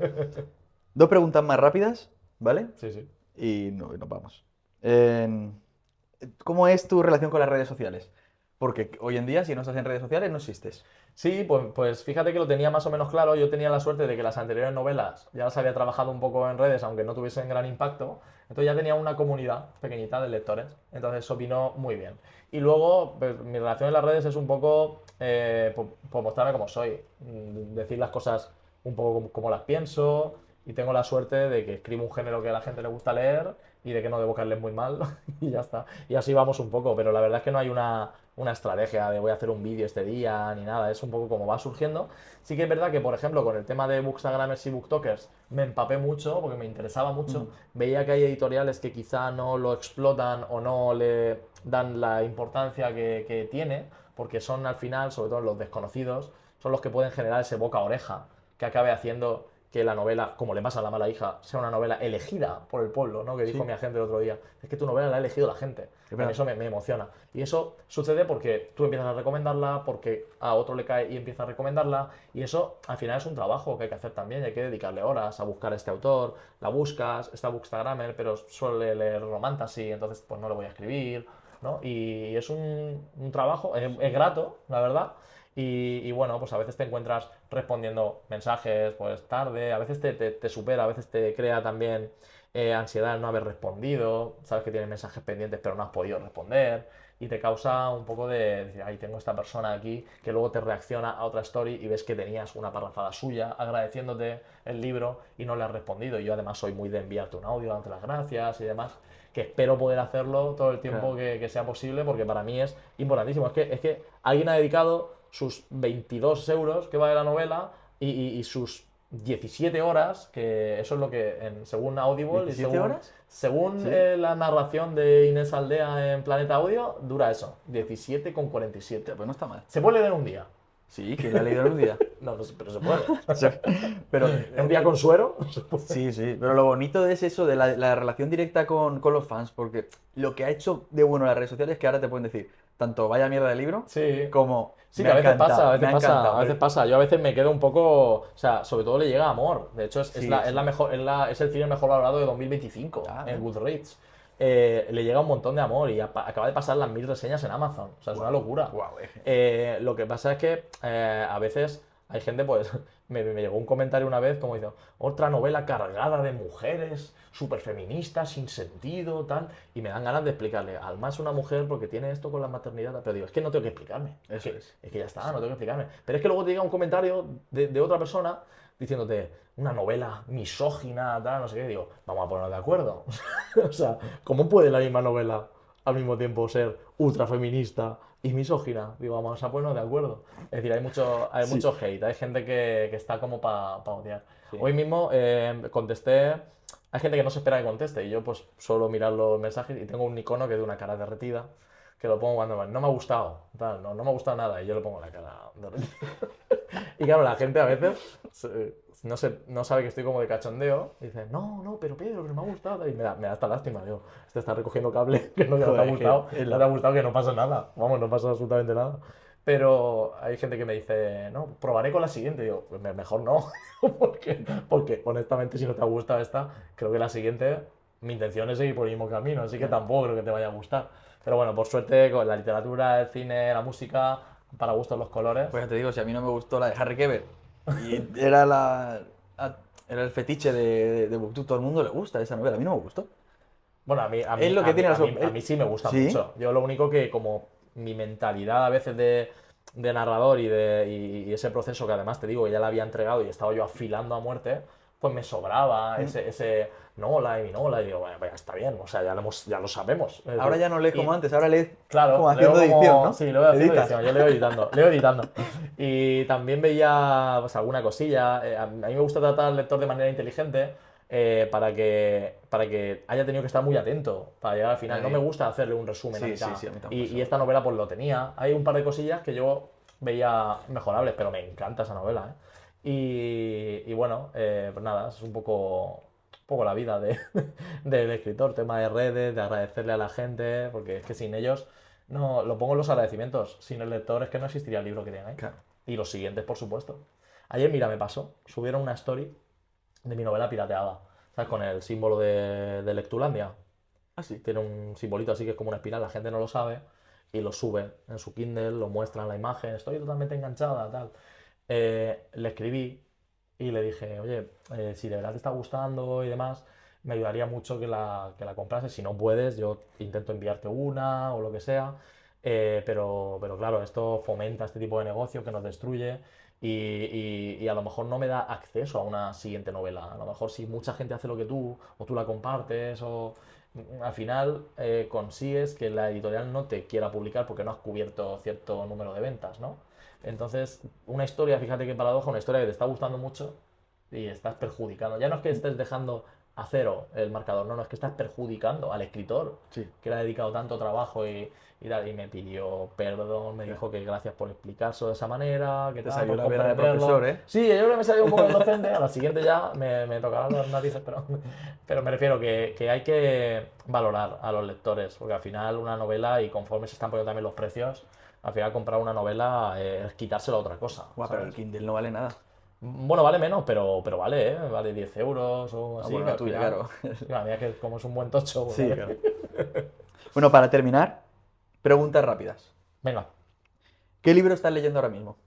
Dos preguntas más rápidas, ¿vale? Sí, sí. Y nos vamos. Eh, ¿Cómo es tu relación con las redes sociales? Porque hoy en día, si no estás en redes sociales, no existes. Sí, pues fíjate que lo tenía más o menos claro. Yo tenía la suerte de que las anteriores novelas ya las había trabajado un poco en redes, aunque no tuviesen gran impacto. Entonces ya tenía una comunidad pequeñita de lectores. Entonces eso vino muy bien. Y luego, pues, mi relación en las redes es un poco por mostrarme como soy. Decir las cosas un poco como las pienso. Y tengo la suerte de que escribo un género que a la gente le gusta leer y de que no debo caerles muy mal. Y ya está. Y así vamos un poco. Pero la verdad es que no hay una estrategia de voy a hacer un vídeo este día ni nada, es un poco como va surgiendo. Sí que es verdad que, por ejemplo, con el tema de Bookstagrammers y Booktokers me empapé mucho porque me interesaba mucho. Veía que hay editoriales que quizá no lo explotan o no le dan la importancia que tiene, porque son al final, sobre todo los desconocidos, son los que pueden generar ese boca a oreja que acabe haciendo que la novela, como le pasa a La mala hija, sea una novela elegida por el pueblo, ¿no? Que dijo Sí. mi agente el otro día. Es que tu novela la ha elegido la gente. A mí verdad. eso me emociona. Y eso sucede porque tú empiezas a recomendarla, porque a otro le cae y empieza a recomendarla. Y eso al final es un trabajo que hay que hacer también. Y hay que dedicarle horas a buscar a este autor. La buscas, está Bookstagrammer, pero suele leer romantasy, entonces pues no le voy a escribir, ¿no? Y es un trabajo, es grato, la verdad. Y bueno, pues a veces te encuentras respondiendo mensajes pues tarde, a veces te supera, a veces te crea también ansiedad el no haber respondido, sabes que tienes mensajes pendientes pero no has podido responder y te causa un poco de decir, ay, tengo esta persona aquí que luego te reacciona a otra story y ves que tenías una parrafada suya agradeciéndote el libro y no le has respondido. Y yo además soy muy de enviarte un audio dándote las gracias y demás, que espero poder hacerlo todo el tiempo Claro. que sea posible porque para mí es importantísimo. Es que alguien ha dedicado sus 22 euros que vale la novela y sus 17 horas, que eso es lo que, según Audible y ¿17 horas? según Sí. la narración de Inés Aldea en Planeta Audio, dura eso, 17,47. Pues no está mal. ¿Se puede leer en un día? Sí, que la he leído en un día. No, pero se puede. Pero ¿En un día con suero? Se puede. sí, sí, pero lo bonito es eso de la relación directa con los fans, porque lo que ha hecho de bueno las redes sociales es que ahora te pueden decir tanto vaya mierda de libro Sí. como Sí, me que a ha veces encantado, pasa, a me veces ha pasa, encantado. a veces pasa. Yo a veces me quedo un poco, o sea, sobre todo le llega amor. De hecho, es Sí, la sí. mejor, es el cine mejor valorado de 2025 Ah, en ¿eh? Goodreads. Le llega un montón de amor y acaba de pasar las 1000 reseñas en Amazon. O sea, es una locura. Guau, Lo que pasa es que a veces hay gente, pues, me llegó un comentario una vez como diciendo, otra novela cargada de mujeres, súper feministas, sin sentido, tal. Y me dan ganas de explicarle, Alma es una mujer porque tiene esto con la maternidad. Pero digo, es que no tengo que explicarme. Eso es. Es que ya está, no tengo que explicarme. Pero es que luego te llega un comentario de otra persona diciéndote una novela misógina, tal, no sé qué. Digo, vamos a ponernos de acuerdo. O sea, ¿cómo puede la misma novela al mismo tiempo ser ultra feminista y misógina? Digo, vamos a ponernos de acuerdo. Es decir, hay Sí. mucho hate, hay gente que está como para odiar. Sí. Hoy mismo contesté. Hay gente que no se espera que conteste y yo pues suelo mirar los mensajes y tengo un icono que es de una cara derretida que lo pongo cuando no me ha gustado, tal, no me ha gustado nada, y yo lo pongo en la cara. Y claro, la gente a veces no sabe que estoy como de cachondeo, y dice, no, pero Pedro, pero me ha gustado, y me da hasta lástima, digo, este está recogiendo cable, que no te ha Joder, gustado, que es no te ha gustado, que no pasa nada, vamos, no pasa absolutamente nada. Pero hay gente que me dice, no, probaré con la siguiente. Y digo, pues mejor no. Porque honestamente, si no te ha gustado esta, creo que la siguiente, mi intención es seguir por el mismo camino. Así que tampoco creo que te vaya a gustar. Pero bueno, por suerte, con la literatura, el cine, la música, para gustos los colores. Pues ya te digo, si a mí no me gustó la de Harry Keber y era el fetiche de Booktube, todo el mundo le gusta esa novela, a mí no me gustó. Bueno, Es lo que tiene a mí sí me gusta ¿Sí? mucho. Yo lo único que como mi mentalidad a veces de narrador y ese proceso que además te digo que ya la había entregado y estaba yo afilando a muerte, pues me sobraba ese Nola y mi Nola y digo, bueno, pues ya está bien, o sea, ya lo sabemos. Ahora ya no lees como antes, ahora lees Claro, como haciendo leo edición, ¿no? Sí, leo haciendo Editas. edición, yo leo editando. Y también veía pues, alguna cosilla. A mí me gusta tratar al lector de manera inteligente para que haya tenido que estar muy atento para llegar al final. No me gusta hacerle un resumen a Sí, mitad. sí, a mí tampoco. Y esta novela pues lo tenía. Hay un par de cosillas que yo veía mejorables, pero me encanta esa novela, ¿eh? Y bueno, pues nada, es un poco la vida del escritor, tema de redes, de agradecerle a la gente, porque es que sin ellos, no, lo pongo en los agradecimientos, sin el lector es que no existiría el libro que tienen ahí. Claro. Y los siguientes, por supuesto. Ayer, mira, me pasó, subieron una story de mi novela pirateada, ¿sabes? Con el símbolo de Lectulandia. Ah, sí. Tiene un simbolito así que es como una espiral, la gente no lo sabe, y lo sube en su Kindle, lo muestra en la imagen, estoy totalmente enganchada, tal. Le escribí y le dije, oye, si de verdad te está gustando y demás, me ayudaría mucho que la comprases. Si no puedes, yo intento enviarte una o lo que sea. Pero claro, esto fomenta este tipo de negocio que nos destruye y a lo mejor no me da acceso a una siguiente novela. A lo mejor si mucha gente hace lo que tú, o tú la compartes, o al final consigues que la editorial no te quiera publicar porque no has cubierto cierto número de ventas, ¿no? Entonces, una historia, fíjate qué paradoja, una historia que te está gustando mucho y estás perjudicando. Ya no es que estés dejando a cero el marcador, no, es que estás perjudicando al escritor Sí. que le ha dedicado tanto trabajo y tal, y me pidió perdón, me dijo que gracias por explicarse de esa manera, que Te tal, salió por la vena de comprenderlo. profesor, ¿eh? Sí, yo creo que me salió un poco el docente, a la siguiente ya me tocarán las narices, pero me refiero que hay que valorar a los lectores, porque al final una novela, y conforme se están poniendo también los precios, al final comprar una novela es quitárselo a otra cosa. Guau, pero ¿sabes? el Kindle no vale nada. Bueno, vale menos, pero vale, ¿eh? Vale 10 euros o así. bueno, que al tuya, final- claro. Sí, a mí es que como es un buen tocho, pues Sí, vale. claro. Bueno, para terminar, preguntas rápidas. Venga, ¿Qué libro estás leyendo ahora mismo?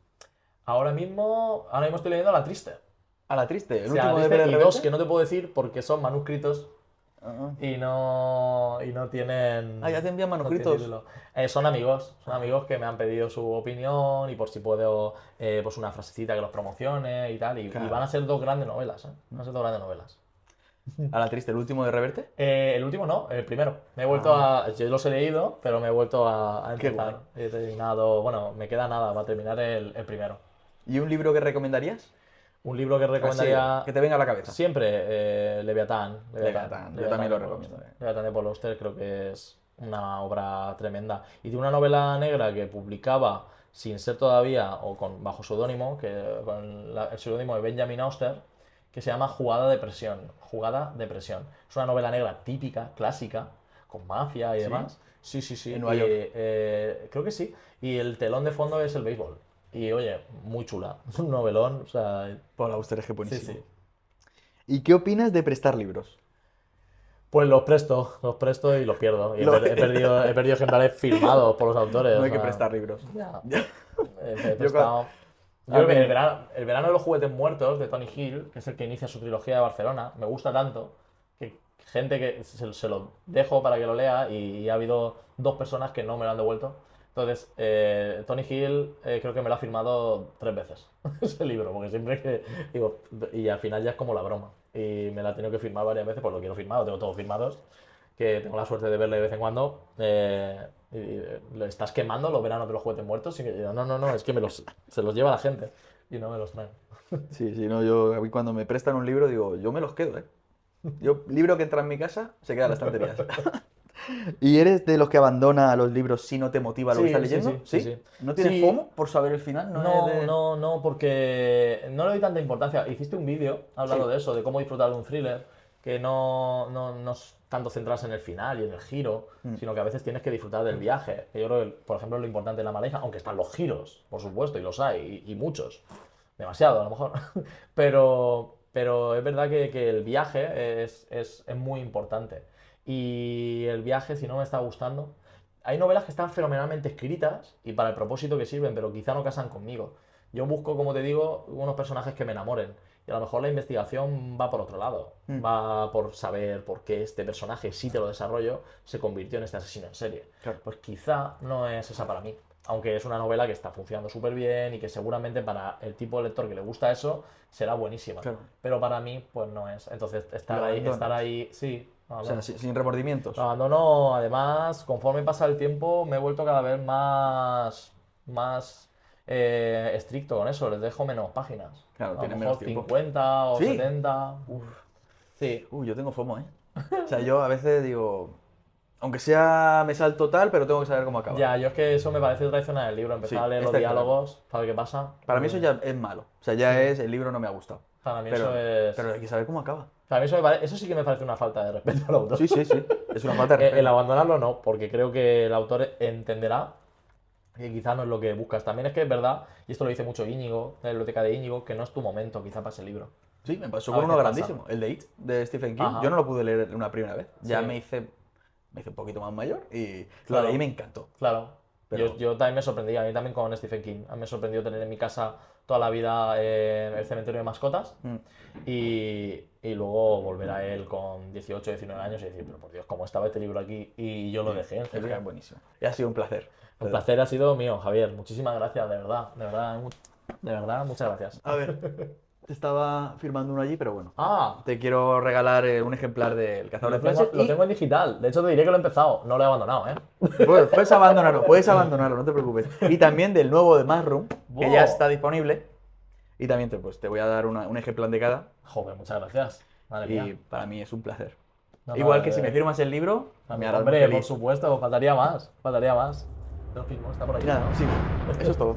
ahora mismo estoy leyendo La Triste. A la triste, el O sea, último La de Triste Pérez y dos Reverte. que no te puedo decir porque son manuscritos Ah, y no tienen... ya te envían no tienen manuscritos. título. Son amigos que me han pedido su opinión y por si puedo, pues una frasecita que los promocione y tal. Y Claro. van a ser dos grandes novelas, ¿eh? Van a ser dos grandes novelas. A la triste, el último de Reverte. El último no, el primero. Me he vuelto yo los he leído, pero me he vuelto a Qué empezar. He terminado, bueno, me queda nada para terminar el primero. ¿Y un libro que recomendarías? Un libro que recomendaría Así, que te venga a la cabeza. siempre, Leviatán. Leviatán, yo también lo de Paul recomiendo, Auster. Leviatán de Paul Auster creo que es una obra tremenda. Y de una novela negra que publicaba sin ser todavía, o bajo seudónimo, el seudónimo de Benjamin Auster, que se llama Jugada de Presión. Jugada de Presión. Es una novela negra típica, clásica, con mafia y demás. Sí. En Nueva York. Creo que sí. Y el telón de fondo es el béisbol. Y oye, muy chula. Un novelón, o sea. Paul Auster es que Sí, buenísimo. sí. ¿Y qué opinas de prestar libros? Pues los presto y los pierdo. Y he perdido ejemplares firmados por los autores. No o hay que sea, prestar libros. Ya. He prestado. Yo creo que el verano de los juguetes muertos de Tony Hill, que es el que inicia su trilogía de Barcelona, me gusta tanto que gente que se lo dejo para que lo lea y ha habido 2 personas que no me lo han devuelto. Entonces, Tony Hill creo que me lo ha firmado 3 veces ese libro, porque siempre que digo, y al final ya es como la broma. Y me la ha tenido que firmar varias veces, pues lo quiero firmado, tengo todos firmados, que tengo la suerte de verle de vez en cuando. Lo estás quemando los veranos de los juguetes muertos y que yo, no, es que se los lleva la gente y no me los traen. Sí, no, yo a mí cuando me prestan un libro digo, yo me los quedo, ¿eh? Yo, libro que entra en mi casa, se queda en las estanterías. ¿Y eres de los que abandona los libros si no te motiva lo que Sí, estás sí, leyendo? sí. ¿No tienes Sí. FOMO por saber el final? No, es de- no, porque no le doy tanta importancia. Hiciste un vídeo hablando Sí. de eso, de cómo disfrutar de un thriller, que no es tanto centrarse en el final y en el giro, sino que a veces tienes que disfrutar del viaje. Que yo creo que, por ejemplo, lo importante de la Maleja, aunque están los giros, por supuesto, y los hay, y muchos, demasiado a lo mejor, pero es verdad que el viaje es muy importante. Y el viaje, si no me está gustando, hay novelas que están fenomenalmente escritas y para el propósito que sirven, pero quizá no casan conmigo. Yo busco, como te digo, unos personajes que me enamoren. Y a lo mejor la investigación va por otro lado. Va por saber por qué este personaje, si te lo desarrollo, se convirtió en este asesino en serie. Claro. Pues quizá no es esa para mí. Aunque es una novela que está funcionando súper bien y que seguramente para el tipo de lector que le gusta eso será buenísima. Claro. Pero para mí, pues no es. Entonces, estar abandonas. ahí, sí. O sea, sin remordimientos. Lo abandono, además, conforme pasa el tiempo, me he vuelto cada vez más estricto con eso, les dejo menos páginas. Claro, A lo tienes mejor menos tiempo. 50 o ¿Sí? 70. Sí, Yo tengo FOMO, ¿eh? O sea, yo a veces digo, aunque sea me salto tal, pero tengo que saber cómo acaba. ya, yo es que eso me parece traicionar el libro, empezar Sí, a leer los está claro. diálogos, para ver qué pasa. Para mí eso ya es malo. O sea, ya es, el libro no me ha gustado. Para mí Pero, eso es. pero hay que saber cómo acaba. Para mí eso sí que me parece una falta de respeto al autor. Sí, sí, sí. Es una falta de El respeto. abandonarlo no, porque creo que el autor entenderá que quizá no es lo que buscas. También es que es verdad, y esto lo dice mucho Íñigo, la biblioteca de Íñigo, que no es tu momento quizá para ese libro. Sí, me pasó A con uno veces pasa. grandísimo, el de It, de Stephen King. Ajá. Yo no lo pude leer una primera vez. Ya Sí. me hice un poquito más mayor y lo Claro. leí y me encantó. Claro. Pero- Yo también me sorprendí, a mí también con Stephen King. A mí me sorprendió tener en mi casa toda la vida el cementerio de mascotas y luego volver a él con 18, 19 años y decir, pero por Dios, ¿cómo estaba este libro aquí? Y yo lo dejé Es enseguida. buenísimo. Y ha sido un placer. El placer ha sido mío, Javier. Muchísimas gracias, de verdad, muchas gracias. A ver, te estaba firmando uno allí, pero bueno. Ah, Te quiero regalar un ejemplar del Cazador de Flashes. lo tengo en digital. De hecho, te diré que lo he empezado. No lo he abandonado, ¿eh? Puedes abandonarlo, no te preocupes. Y también del nuevo de Mushroom, que ya está disponible. Y también te voy a dar un ejemplar de cada. Joder, muchas gracias. Madre Y mía. para mí es un placer. No, Igual no, que si me firmas el libro, me harás muy Hombre, por feliz. supuesto, faltaría más. Faltaría más. Te lo firmo, está por aquí. Y nada, sí, eso es todo.